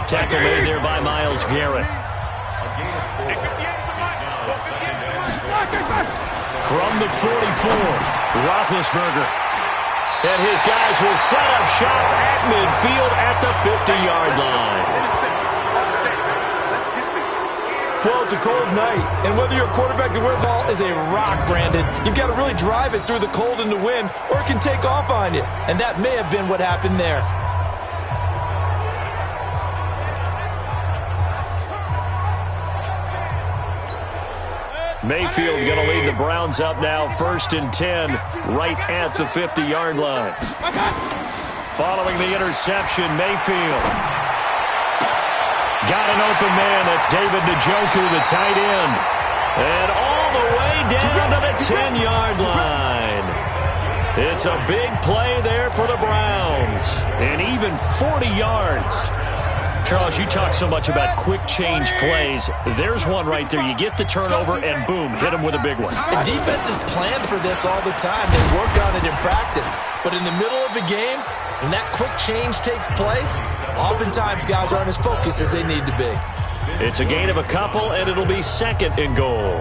Tackle made there by Myles Garrett. From the 44, Roethlisberger. And his guys will set up shop at midfield at the 50-yard line. Well, it's a cold night, and whether you're a quarterback that wears all is a rock, Brandon, you've got to really drive it through the cold and the wind, or it can take off on you. And that may have been what happened there. Mayfield going to lead the Browns up now, 1st and 10, right at the 50-yard line. Following the interception, Mayfield got an open man. That's David Njoku, the tight end. And all the way down to the 10-yard line. It's a big play there for the Browns. And even 40 yards. Charles, you talk so much about quick change plays. There's one right there. You get the turnover, and boom, hit him with a big one. And defenses plan for this all the time. They work on it in practice. But in the middle of a game, when that quick change takes place, oftentimes guys aren't as focused as they need to be. It's a gain of a couple, and it'll be 2nd and goal.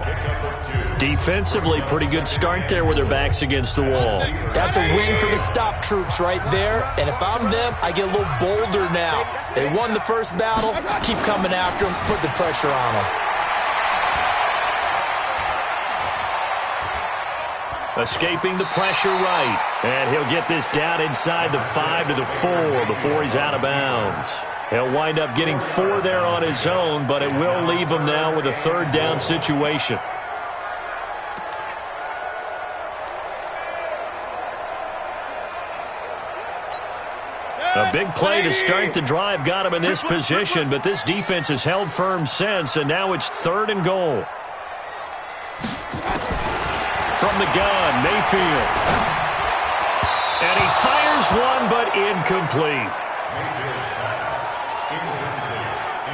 Defensively, pretty good start there with their backs against the wall. That's a win for the stop troops right there. And if I'm them, I get a little bolder now. They won the first battle. Keep coming after them. Put the pressure on them. Escaping the pressure right. And he'll get this down inside the 5 to the 4 before he's out of bounds. He'll wind up getting 4 there on his own, but it will leave him now with a 3rd down situation. A big play to start the drive got him in this position, but this defense has held firm since, and now it's 3rd and goal. From the gun, Mayfield. And he fires one, but incomplete.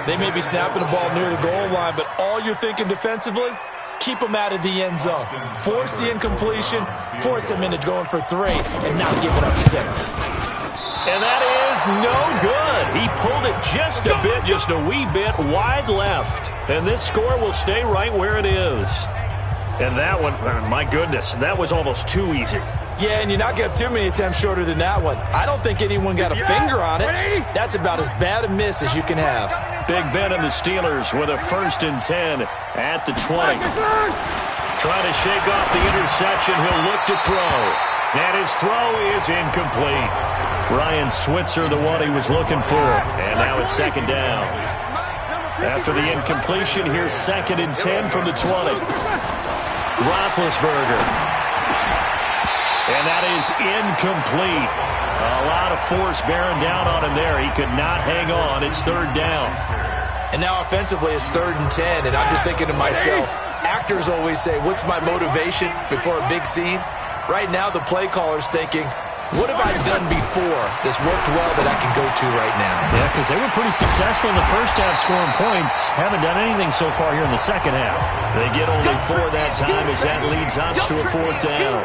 They may be snapping the ball near the goal line, but all you're thinking defensively, keep them out of the end zone. Force the incompletion, force them into going for 3, and not giving up 6. And that is no good. He pulled it just a bit, just a wee bit wide left. And this score will stay right where it is. And that one, my goodness, that was almost too easy. Yeah, and you're not going to have too many attempts shorter than that one. I don't think anyone got a finger on it. That's about as bad a miss as you can have. Big Ben and the Steelers with a 1st and 10 at the 20. Trying to shake off the interception. He'll look to throw. And his throw is incomplete. Ryan Switzer, the one he was looking for. And now it's 2nd down. After the incompletion, here's 2nd and 10 from the 20. Roethlisberger. And that is incomplete. A lot of force bearing down on him there. He could not hang on. It's 3rd down. And now offensively it's 3rd and 10, and I'm just thinking to myself, actors always say, what's my motivation before a big scene? Right now the play caller's thinking, what have I done before that's worked well that I can go to right now? Yeah, because they were pretty successful in the first half scoring points. Haven't done anything so far here in the second half. They get only 4 that time as that leads us to a 4th down.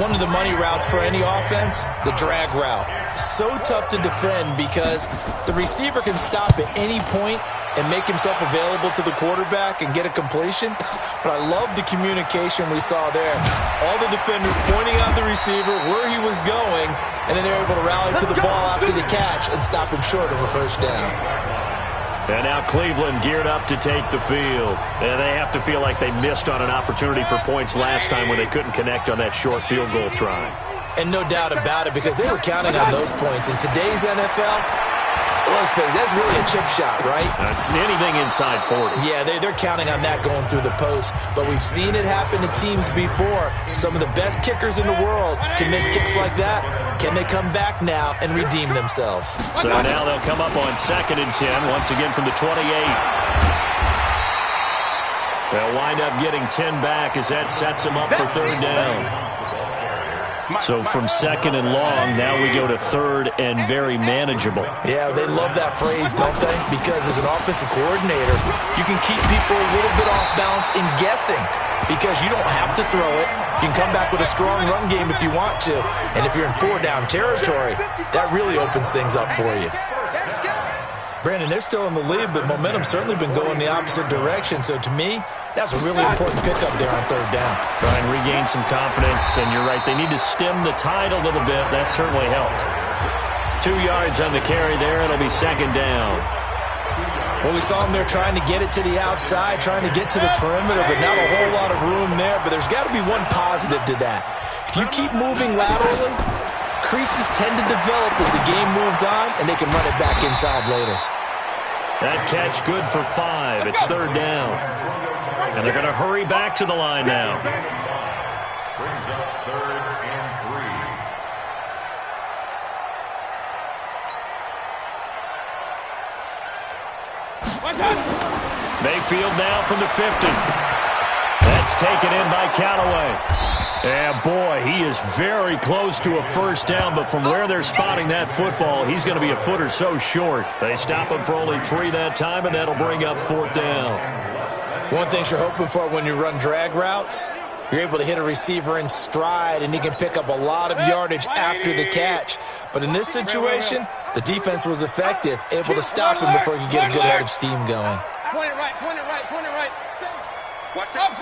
One of the money routes for any offense, the drag route. So tough to defend because the receiver can stop at any point and make himself available to the quarterback and get a completion. But I love the communication we saw there. All the defenders pointing out the receiver, where he was going, and then they're able to rally to the ball after the catch and stop him short of a 1st down. And now Cleveland geared up to take the field. And they have to feel like they missed on an opportunity for points last time when they couldn't connect on that short field goal try. And no doubt about it, because they were counting on those points. In today's NFL, let's face it, that's really a chip shot, right? That's anything inside 40. Yeah, they're counting on that going through the post. But we've seen it happen to teams before. Some of the best kickers in the world can miss kicks like that. Can they come back now and redeem themselves? So now they'll come up on 2nd and 10, once again from the 28. They'll wind up getting 10 back as that sets them up for 3rd down. So from 2nd and long, now we go to 3rd and very manageable. Yeah, they love that phrase, don't they? Because as an offensive coordinator, you can keep people a little bit off balance in guessing because you don't have to throw it. You can come back with a strong run game if you want to. And if you're in 4-down territory, that really opens things up for you. Brandon, they're still in the lead, but momentum's certainly been going the opposite direction. So to me, that's a really important pickup there on 3rd down. Try and regain some confidence, and you're right, they need to stem the tide a little bit. That certainly helped. 2 yards on the carry there. It'll be 2nd down. Well, we saw them there trying to get it to the outside, trying to get to the perimeter, but not a whole lot of room there. But there's got to be one positive to that. If you keep moving laterally, creases tend to develop as the game moves on, and they can run it back inside later. That catch good for 5. It's 3rd down. And they're going to hurry back to the line now. Brings up 3rd and 3. Mayfield now from the 50. That's taken in by Callaway. Yeah, boy, he is very close to a 1st down, but from where they're spotting that football, he's going to be a foot or so short. They stop him for only 3 that time, and that'll bring up 4th down. One thing you're hoping for when you run drag routes, you're able to hit a receiver in stride, and he can pick up a lot of yardage after the catch. But in this situation, the defense was effective, able to stop him before he could get a good head of steam going. Point it right, point it right, point it right. Watch out.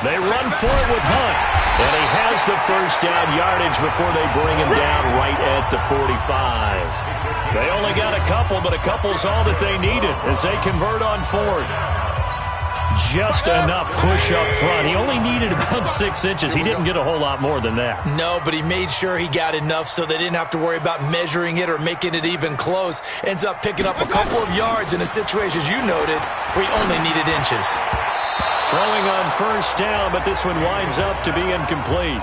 They run for it with Hunt, and he has the 1st down yardage before they bring him down right at the 45. They only got a couple, but a couple's all that they needed as they convert on 4th. Just enough push up front. He only needed about 6 inches. He didn't get a whole lot more than that. No, but he made sure he got enough so they didn't have to worry about measuring it or making it even close. Ends up picking up a couple of yards in a situation, as you noted, where he only needed inches. Throwing on 1st down, but this one winds up to be incomplete.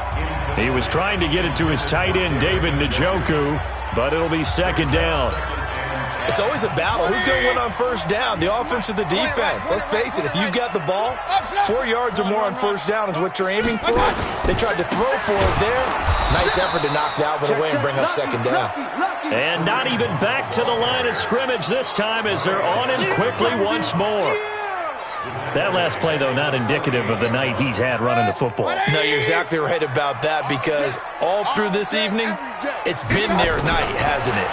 He was trying to get it to his tight end, David Njoku, but it'll be 2nd down. It's always a battle. Who's going to win on 1st down, the offense or the defense? Let's face it, if you've got the ball, 4 yards or more on 1st down is what you're aiming for. They tried to throw for it there. Nice effort to knock that one away and bring up 2nd down. And not even back to the line of scrimmage this time as they're on him quickly once more. That last play, though, not indicative of the night he's had running the football. No, you're exactly right about that because all through this evening, it's been their night, hasn't it?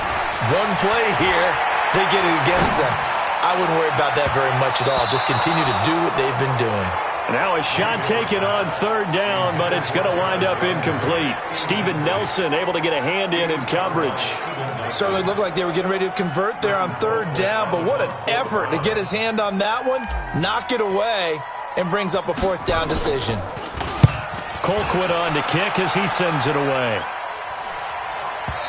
One play here, they get it against them. I wouldn't worry about that very much at all. Just continue to do what they've been doing. Now a shot taken on 3rd down, but it's going to wind up incomplete. Steven Nelson able to get a hand in coverage. Certainly looked like they were getting ready to convert there on 3rd down, but what an effort to get his hand on that one, knock it away, and brings up a 4th down decision. Colquitt on to kick as he sends it away.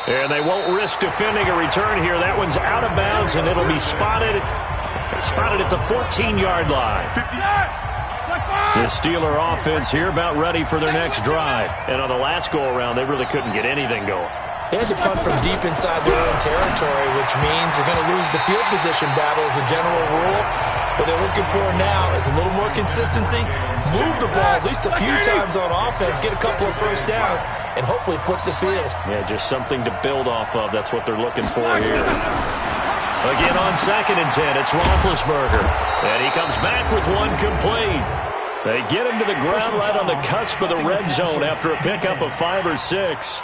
And they won't risk defending a return here. That one's out of bounds, and it'll be spotted at the 14-yard line. The Steeler offense here about ready for their next drive. And on the last go-around, they really couldn't get anything going. They had to punt from deep inside their own territory, which means they're going to lose the field position battle as a general rule. What they're looking for now is a little more consistency, move the ball at least a few times on offense, get a couple of 1st downs, and hopefully flip the field. Yeah, just something to build off of. That's what they're looking for here. Again on 2nd and 10, it's Roethlisberger. And he comes back with one complete. They get him to the ground right on the cusp of the red zone after a pickup of 5 or 6.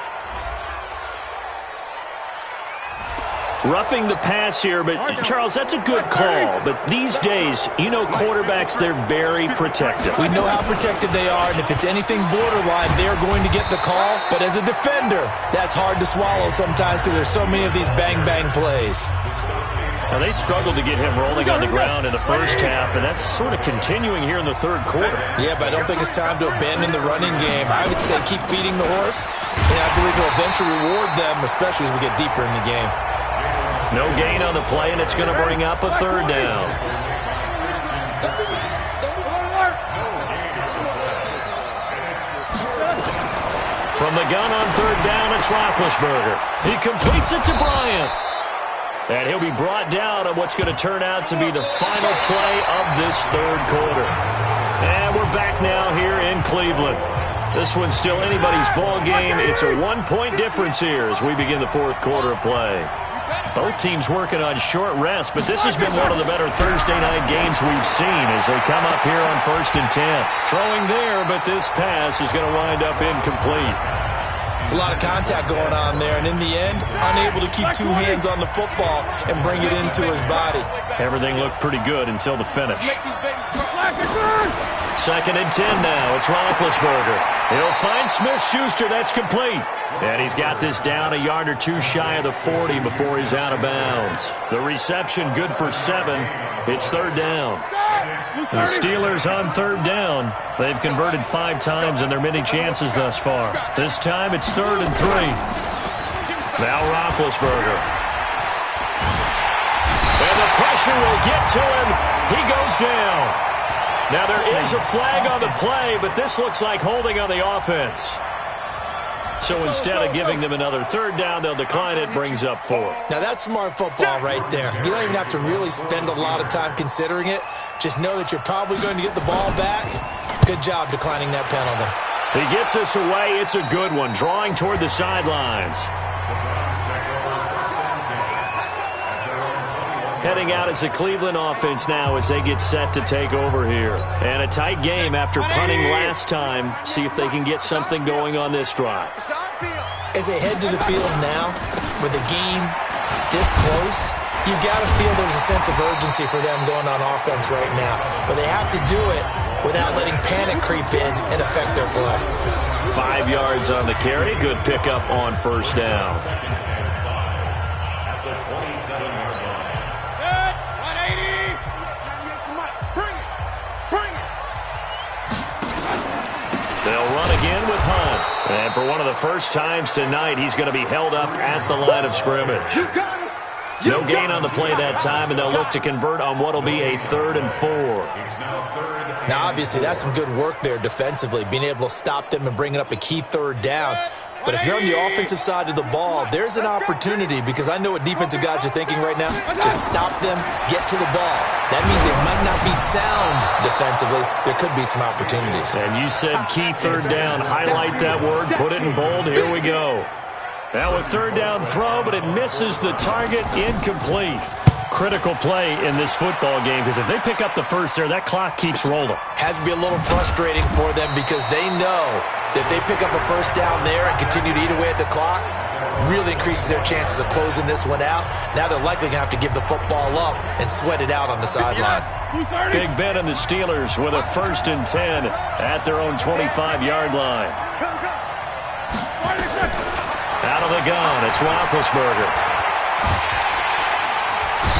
Roughing the pass here, but Charles, that's a good call. But these days, you know quarterbacks, they're very protective. We know how protective they are, and if it's anything borderline, they're going to get the call. But as a defender, that's hard to swallow sometimes because there's so many of these bang-bang plays. Now, they struggled to get him rolling on the ground in the first half, and that's sort of continuing here in the third quarter. Yeah, but I don't think it's time to abandon the running game. I would say keep feeding the horse, and I believe it'll eventually reward them, especially as we get deeper in the game. No gain on the play, and it's going to bring up a third down. From the gun on third down, it's Roethlisberger. He completes it to Bryant. And he'll be brought down on what's going to turn out to be the final play of this third quarter. And we're back now here in Cleveland. This one's still anybody's ball game. It's a 1-point difference here as we begin the fourth quarter of play. Both teams working on short rest, but this has been one of the better Thursday night games we've seen as they come up here on 1st and 10. Throwing there, but this pass is going to wind up incomplete. It's a lot of contact going on there, and in the end, unable to keep two hands on the football and bring it into his body. Everything looked pretty good until the finish. 2nd and 10 now. It's Roethlisberger. He'll find Smith-Schuster. That's complete. And he's got this down a yard or two shy of the 40 before he's out of bounds. The reception good for 7. It's third down. The Steelers on third down. They've converted 5 times in their many chances thus far. This time it's 3rd and 3. Now Roethlisberger. And the pressure will get to him. He goes down. Now there is a flag on the play, but this looks like holding on the offense. So instead of giving them another third down, they'll decline it, brings up 4. Now that's smart football right there. You don't even have to really spend a lot of time considering it. Just know that you're probably going to get the ball back. Good job declining that penalty. He gets us away. It's a good one, drawing toward the sidelines. Heading out as the Cleveland offense now as they get set to take over here. And a tight game after punting last time. See if they can get something going on this drive. As they head to the field now, with the game this close, you've got to feel there's a sense of urgency for them going on offense right now. But they have to do it without letting panic creep in and affect their play. 5 yards on the carry. Good pickup on first down. They'll run again with Hunt. And for one of the first times tonight, he's going to be held up at the line of scrimmage. No gain on the play that time, and they'll look to convert on what will be a 3rd and 4. Now, obviously, that's some good work there defensively, being able to stop them and bringing up a key third down. But if you're on the offensive side of the ball, there's an opportunity because I know what defensive guys are thinking right now. Just stop them, get to the ball. That means they might not be sound defensively. There could be some opportunities. And you said key third down. Highlight that word. Put it in bold. Here we go. Now a third down throw, but it misses the target. Incomplete. Critical play in this football game because if they pick up the first there, that clock keeps rolling. Has to be a little frustrating for them because they know that if they pick up a first down there and continue to eat away at the clock, really increases their chances of closing this one out. Now they're likely going to have to give the football up and sweat it out on the sideline. Big Ben and the Steelers with a 1st and 10 at their own 25-yard line. Out of the gun, it's Roethlisberger.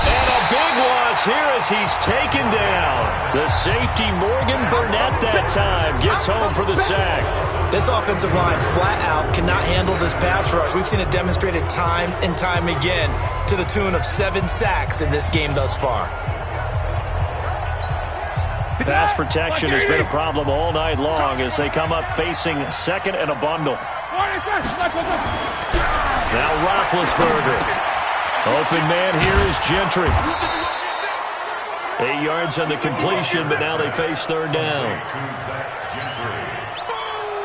And a big loss here as he's taken down. The safety, Morgan Burnett, that time gets home for the sack. This offensive line flat out cannot handle this pass rush. We've seen it demonstrated time and time again to the tune of 7 sacks in this game thus far. Pass protection has been a problem all night long as they come up facing 2nd and a bundle. Now Roethlisberger. Open man here is Gentry. 8 yards on the completion, but now they face third down.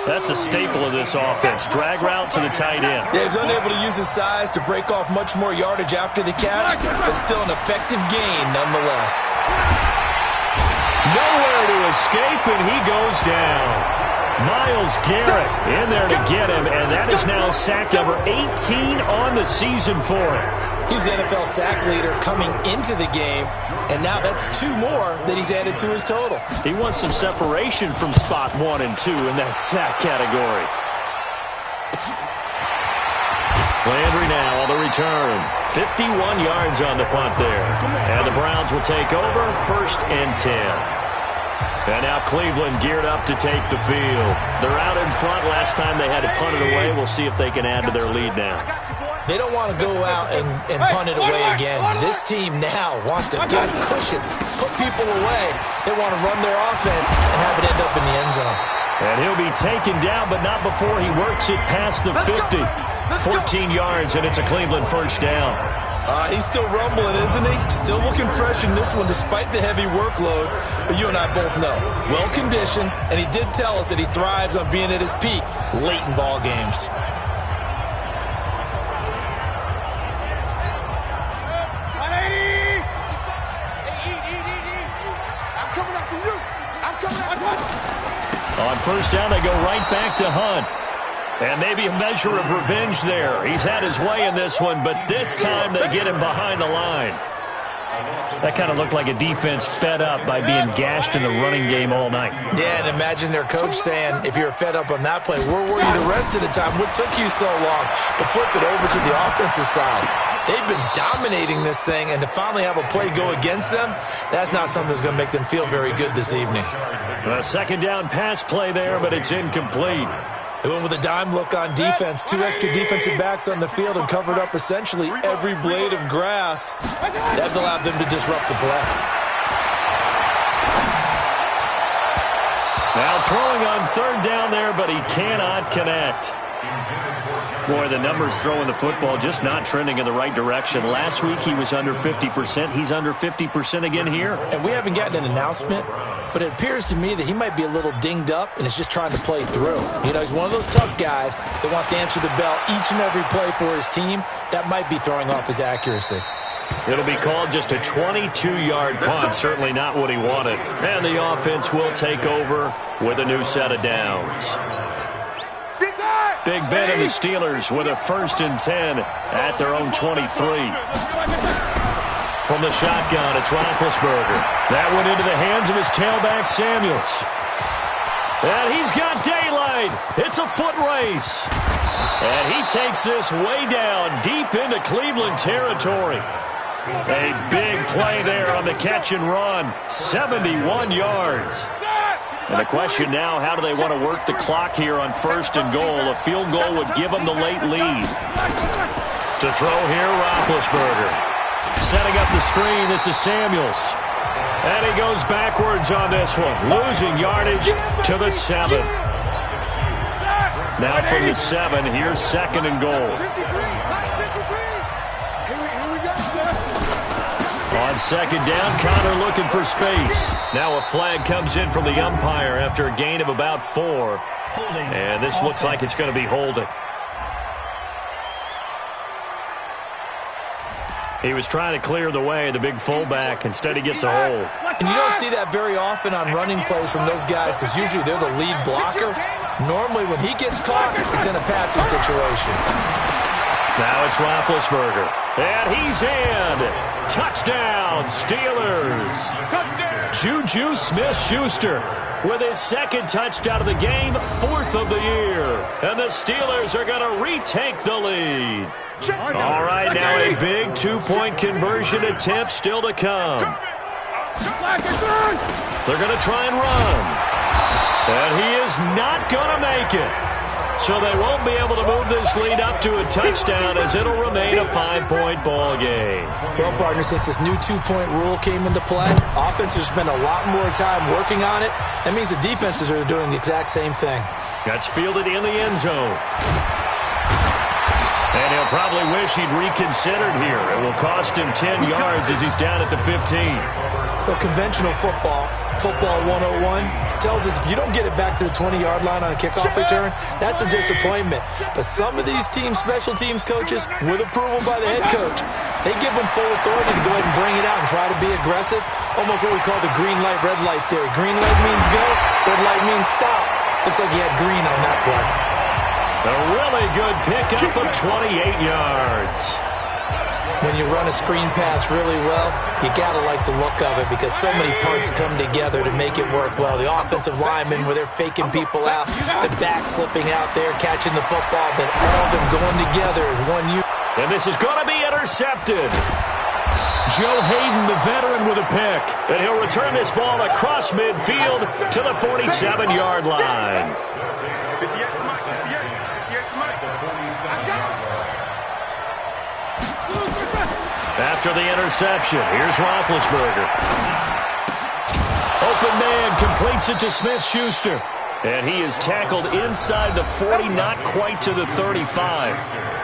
That's a staple of this offense. Drag route to the tight end. Yeah, he's unable to use his size to break off much more yardage after the catch, but still an effective gain nonetheless. Nowhere to escape, and he goes down. Myles Garrett in there to get him, and that is now sack number 18 on the season for him. He's the NFL sack leader coming into the game, and now that's 2 more that he's added to his total. He wants some separation from spot 1 and 2 in that sack category. Landry now on the return. 51 yards on the punt there. And the Browns will take over 1st and 10. And now Cleveland geared up to take the field. They're out in front. Last time they had to punt it away. We'll see if they can add to their lead now. They don't want to go out and punt it away again. This team now wants to get cushion, put people away. They want to run their offense and have it end up in the end zone. And he'll be taken down, but not before he works it past the 50. 14 yards, and it's a Cleveland 1st down. He's still rumbling, isn't he? Still looking fresh in this one despite the heavy workload. But you and I both know, well-conditioned, and he did tell us that he thrives on being at his peak late in ball games. On 1st down, they go right back to Hunt. And maybe a measure of revenge there. He's had his way in this one, but this time they get him behind the line. That kind of looked like a defense fed up by being gashed in the running game all night. Yeah, and imagine their coach saying, if you're fed up on that play, where were you the rest of the time? What took you so long? But flip it over to the offensive side. They've been dominating this thing, and to finally have a play go against them, that's not something that's going to make them feel very good this evening. A 2nd down pass play there, but it's incomplete. They went with a dime look on defense. 2 extra defensive backs on the field and covered up essentially every blade of grass. That allowed them to disrupt the play. Now throwing on 3rd down there, but he cannot connect. Boy, the numbers throwing the football just not trending in the right direction. Last week he was under 50%. He's under 50% again here. And we haven't gotten an announcement, but it appears to me that he might be a little dinged up and is just trying to play through. You know, he's one of those tough guys that wants to answer the bell each and every play for his team. That might be throwing off his accuracy. It'll be called just a 22-yard punt. Certainly not what he wanted. And the offense will take over with a new set of downs. Big Ben and the Steelers with a 1st and 10 at their own 23. From the shotgun, it's Roethlisberger. That went into the hands of his tailback, Samuels. And he's got daylight. It's a foot race. And he takes this way down deep into Cleveland territory. A big play there on the catch and run. 71 yards. And the question now, how do they want to work the clock here on 1st and goal? A field goal would give them the late lead. To throw here, Roethlisberger. Setting up the screen, this is Samuels. And he goes backwards on this one, losing yardage to the 7. Now from the 7, here's 2nd and goal. On 2nd down, Connor looking for space. Now a flag comes in from the umpire after a gain of about 4. And this looks like it's going to be holding. He was trying to clear the way, the big fullback. Instead, he gets a hold. And you don't see that very often on running plays from those guys because usually they're the lead blocker. Normally, when he gets caught, it's in a passing situation. Now it's Roethlisberger. And he's in. Touchdown, Steelers. Juju Smith-Schuster with his 2nd touchdown of the game, 4th of the year. And the Steelers are going to retake the lead. All right, now a big 2-point conversion attempt still to come. They're going to try and run. And he is not going to make it. So they won't be able to move this lead up to a touchdown as it'll remain a 5-point ball game. Well, partner, since this new 2-point rule came into play, offenses spend a lot more time working on it. That means the defenses are doing the exact same thing. That's fielded in the end zone. And he'll probably wish he'd reconsidered here. It will cost him 10 yards as he's down at the 15. Well, conventional football 101, tells us if you don't get it back to the 20-yard line on a kickoff return, that's a disappointment. But some of these special teams coaches, with approval by the head coach, they give them full authority to go ahead and bring it out and try to be aggressive. Almost what we call the green light, red light theory. Green light means go, red light means stop. Looks like he had green on that play. A really good pickup of 28 yards. When you run a screen pass really well, you got to like the look of it because so many parts come together to make it work well. The offensive linemen, where they're faking people out, the back slipping out there, catching the football, then all of them going together as one unit. And this is going to be intercepted. Joe Hayden, the veteran, with a pick. And he'll return this ball across midfield to the 47-yard line. After the interception, here's Roethlisberger. Open man completes it to Smith-Schuster. And he is tackled inside the 40, not quite to the 35.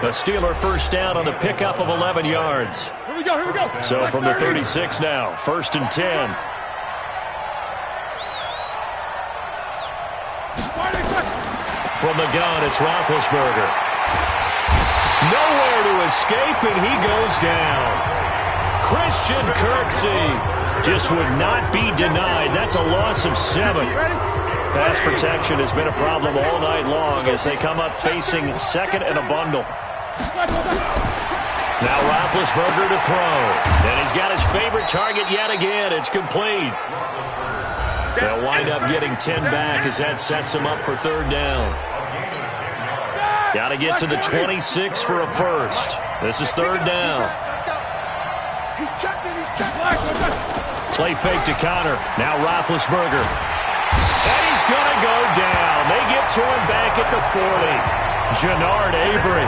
A Steeler first down on the pickup of 11 yards. Here we go. So from the 36 now, 1st and 10. From the gun, it's Roethlisberger. Nowhere to escape, and he goes down. Christian Kirksey just would not be denied. That's a loss of 7. Pass protection has been a problem all night long as they come up facing second and a bundle. Now Roethlisberger to throw. And he's got his favorite target yet again. It's complete. They'll wind up getting 10 back as that sets him up for 3rd down. Got to get to the 26 for a first. This is 3rd down. He's checking. Play fake to Connor. Now Roethlisberger. And he's going to go down. They get to him back at the 40. Jannard Avery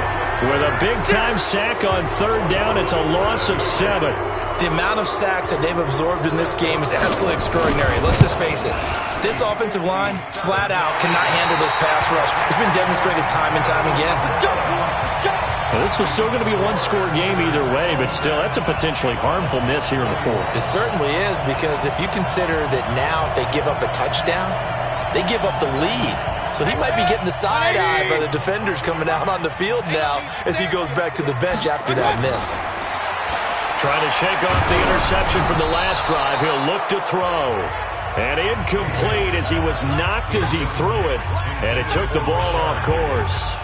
with a big-time sack on 3rd down. It's a loss of 7. The amount of sacks that they've absorbed in this game is absolutely extraordinary. Let's just face it. This offensive line, flat out, cannot handle this pass rush. It's been demonstrated time and time again. Well, this was still going to be a one-score game either way, but still, that's a potentially harmful miss here in the 4th. It certainly is, because if you consider that now if they give up a touchdown, they give up the lead. So he might be getting the side eye by the defenders coming out on the field now as he goes back to the bench after that miss. Trying to shake off the interception from the last drive. He'll look to throw. And incomplete as he was knocked as he threw it. And it took the ball off course.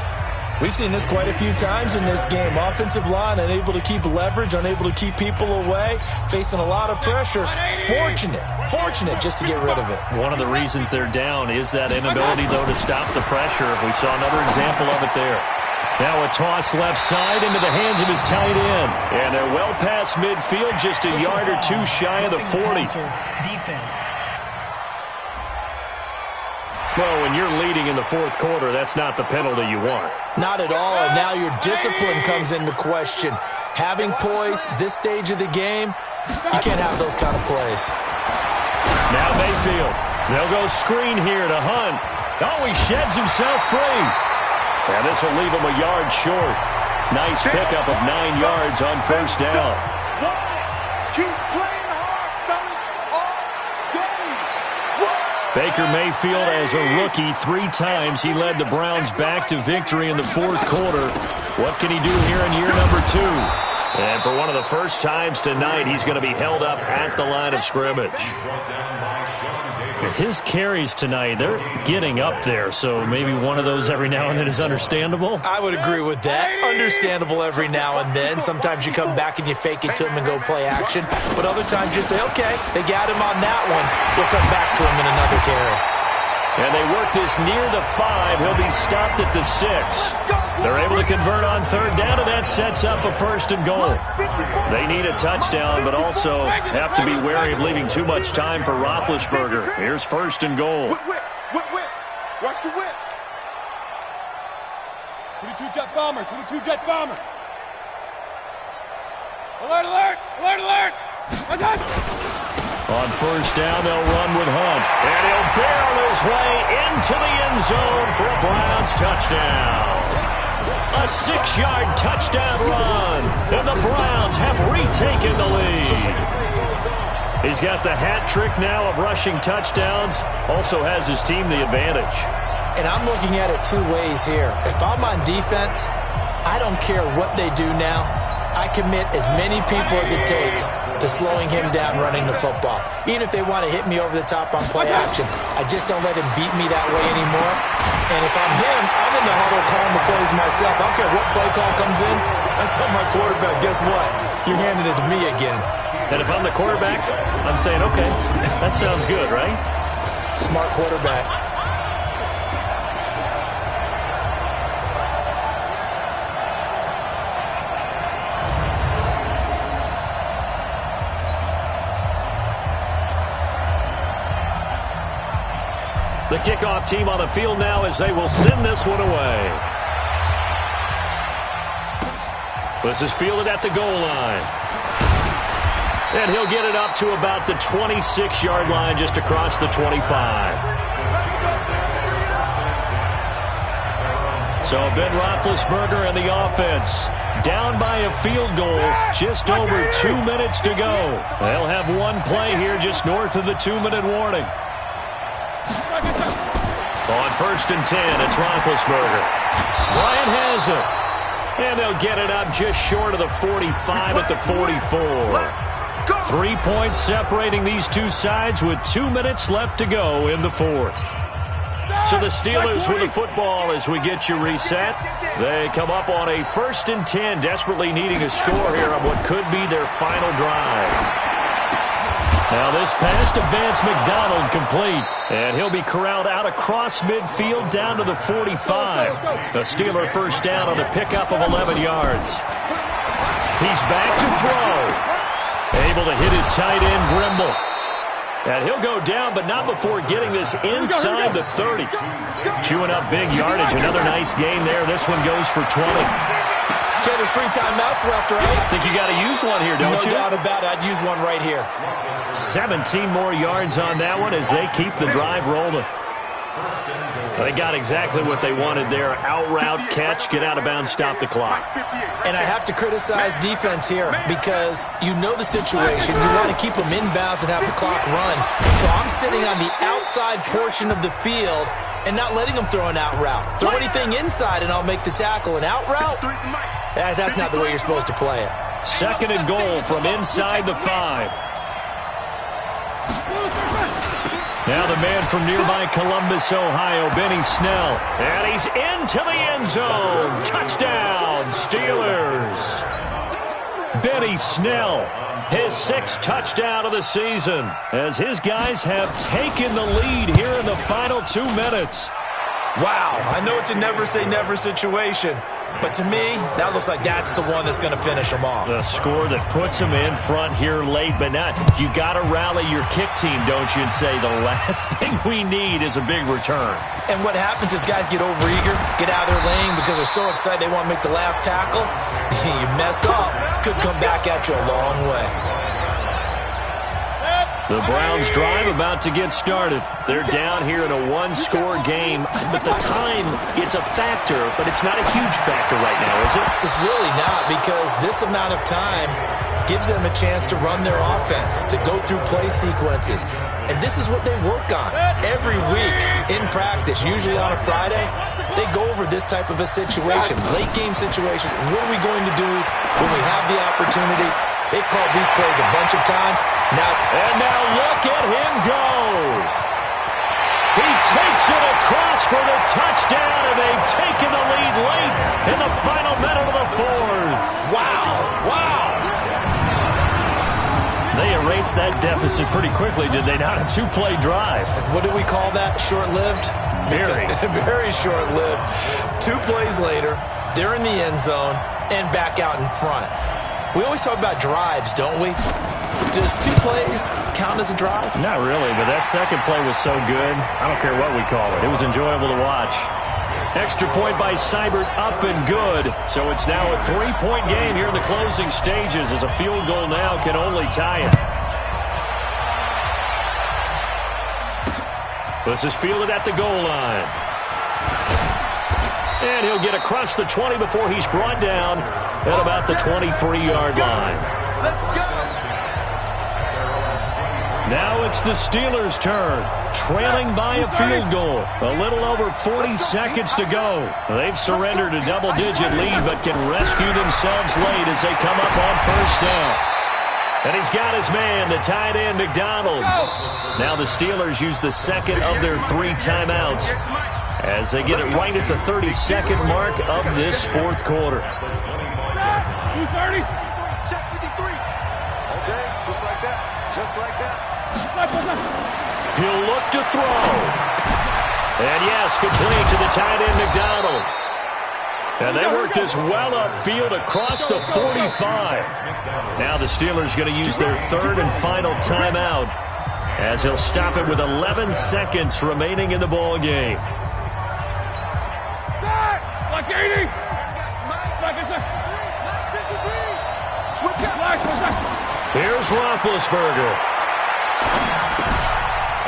We've seen this quite a few times in this game. Offensive line unable to keep leverage, unable to keep people away, facing a lot of pressure. Fortunate just to get rid of it. One of the reasons they're down is that inability, though, to stop the pressure. We saw another example of it there. Now a toss left side into the hands of his tight end. And they're well past midfield, just a yard or two shy of the 40. Defense. Well, when you're leading in the 4th quarter, that's not the penalty you want. Not at all, and now your discipline comes into question. Having poise this stage of the game, you can't have those kind of plays. Now Mayfield. They'll go screen here to Hunt. Oh, he sheds himself free. And this will leave him a yard short. Nice pickup of 9 yards on 1st down. Keep playing hard, fellas, all day. Baker Mayfield, as a rookie, 3 times he led the Browns back to victory in the 4th quarter. What can he do here in year number 2? And for one of the first times tonight, he's going to be held up at the line of scrimmage. His carries tonight, they're getting up there, so maybe one of those every now and then is understandable. I would agree with that. Understandable every now and then. Sometimes you come back and you fake it to him and go play action. But other times you say, okay, they got him on that one. We'll come back to him in another carry. And they work this near the 5. He'll be stopped at the 6. They're able to convert on 3rd down, and that sets up a 1st and goal. They need a touchdown, but also have to be wary of leaving too much time for Roethlisberger. Here's 1st and goal. Whip. Watch the whip. 22 jet bomber. Alert. On 1st down, they'll run with Hunt. And he'll barrel his way into the end zone for a Browns touchdown. A 6-yard touchdown run. And the Browns have retaken the lead. He's got the hat trick now of rushing touchdowns. Also has his team the advantage. And I'm looking at it 2 ways here. If I'm on defense, I don't care what they do now. I commit as many people as it takes to slowing him down running the football. Even if they want to hit me over the top on play action, I just don't let him beat me that way anymore. And if I'm him, I'm in the huddle calling the plays myself. I don't care what play call comes in. I tell my quarterback, guess what? You're handing it to me again. And if I'm the quarterback, I'm saying, okay, that sounds good, right? Smart quarterback. The kickoff team on the field now as they will send this one away. This is fielded at the goal line. And he'll get it up to about the 26-yard line, just across the 25. So Ben Roethlisberger and the offense down by a field goal, just over 2 minutes to go. They'll have one play here just north of the 2-minute warning. On 1st and 10, it's Roethlisberger. Bryant has it. And they'll get it up just short of the 45 at the 44. 3 points separating these two sides with 2 minutes left to go in the fourth. So the Steelers with the football as we get you reset. They come up on a 1st and 10, desperately needing a score here on what could be their final drive. Now this pass to Vance McDonald complete. And he'll be corralled out across midfield down to the 45. A Steeler first down on the pickup of 11 yards. He's back to throw. Able to hit his tight end, Grimble. And he'll go down, but not before getting this inside the 30. Chewing up big yardage. Another nice gain there. This one goes for 20. Okay, there's 3 timeouts left, right? I think you got to use one here, don't you? No doubt about it. I'd use one right here. 17 more yards on that one as they keep the drive rolling. They got exactly what they wanted there. Out route, catch, get out of bounds, stop the clock. And I have to criticize defense here because you know the situation. You want to keep them inbounds and have the clock run. So I'm sitting on the outside portion of the field and not letting them throw an out route. Throw anything inside and I'll make the tackle. An out route? That's not the way you're supposed to play it. 2nd and goal from inside the 5. Now the man from nearby Columbus, Ohio, Benny Snell. And he's into the end zone. Touchdown, Steelers. Benny Snell, his 6th touchdown of the season, as his guys have taken the lead here in the final 2 minutes. Wow, I know it's a never-say-never situation, but to me, that looks like that's the one that's going to finish them off. The score that puts them in front here late, but not. You got to rally your kick team, don't you, and say the last thing we need is a big return. And what happens is guys get overeager, get out of their lane because they're so excited they want to make the last tackle. You mess up, could come back at you a long way. The Browns drive about to get started. They're down here in a 1-score game, but the time, it's a factor, but it's not a huge factor right now, is it? It's really not, because this amount of time gives them a chance to run their offense, to go through play sequences. And this is what they work on every week in practice, usually on a Friday. They go over this type of a situation, late game situation. What are we going to do when we have the opportunity? They've called these plays a bunch of times. Now look at him go. He takes it across for the touchdown, and they've taken the lead late in the final minute of the 4th. Wow. They erased that deficit pretty quickly, did they not? A 2-play drive. What do we call that? Short-lived? Very. Very short-lived. 2 plays later, they're in the end zone and back out in front. We always talk about drives, don't we? Does 2 plays count as a drive? Not really, but that second play was so good. I don't care what we call it. It was enjoyable to watch. Extra point by Seibert, up and good. So it's now a 3-point game here in the closing stages, as a field goal now can only tie it. This is fielded at the goal line. And he'll get across the 20 before he's brought down at about the 23-yard line. Now it's the Steelers' turn, trailing by a field goal. A little over 40 seconds to go. They've surrendered a double-digit lead, but can rescue themselves late as they come up on 1st down. And he's got his man, the tight end, McDonald. Now the Steelers use the 2nd of their 3 timeouts as they get it right at the 32nd mark of this 4th quarter. 230. Check 53. Okay, just like that. Just like that. He'll look to throw. And yes, complete to the tight end, McDonald. And they work this well upfield across the 45. Now the Steelers going to use their 3rd and final timeout as he'll stop it with 11 seconds remaining in the ball game. Like 80. Here's Roethlisberger.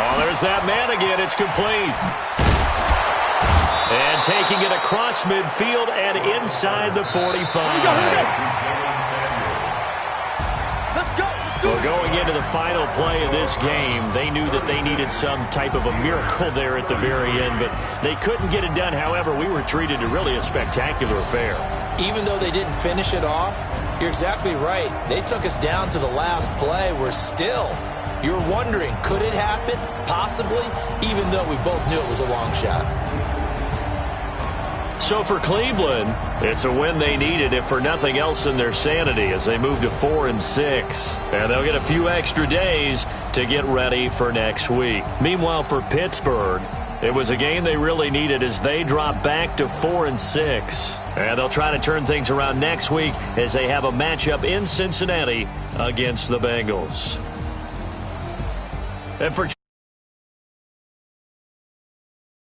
Oh, there's that man again. It's complete. And taking it across midfield and inside the 45. Well, going into the final play of this game, they knew that they needed some type of a miracle there at the very end, but they couldn't get it done. However, we were treated to really a spectacular affair. Even though they didn't finish it off, you're exactly right. They took us down to the last play. We're still, you're wondering, could it happen? Possibly, even though we both knew it was a long shot. So for Cleveland, it's a win they needed, if for nothing else in their sanity, as they move to 4-6. And they'll get a few extra days to get ready for next week. Meanwhile, for Pittsburgh, it was a game they really needed as they drop back to 4-6. And they'll try to turn things around next week as they have a matchup in Cincinnati against the Bengals. And for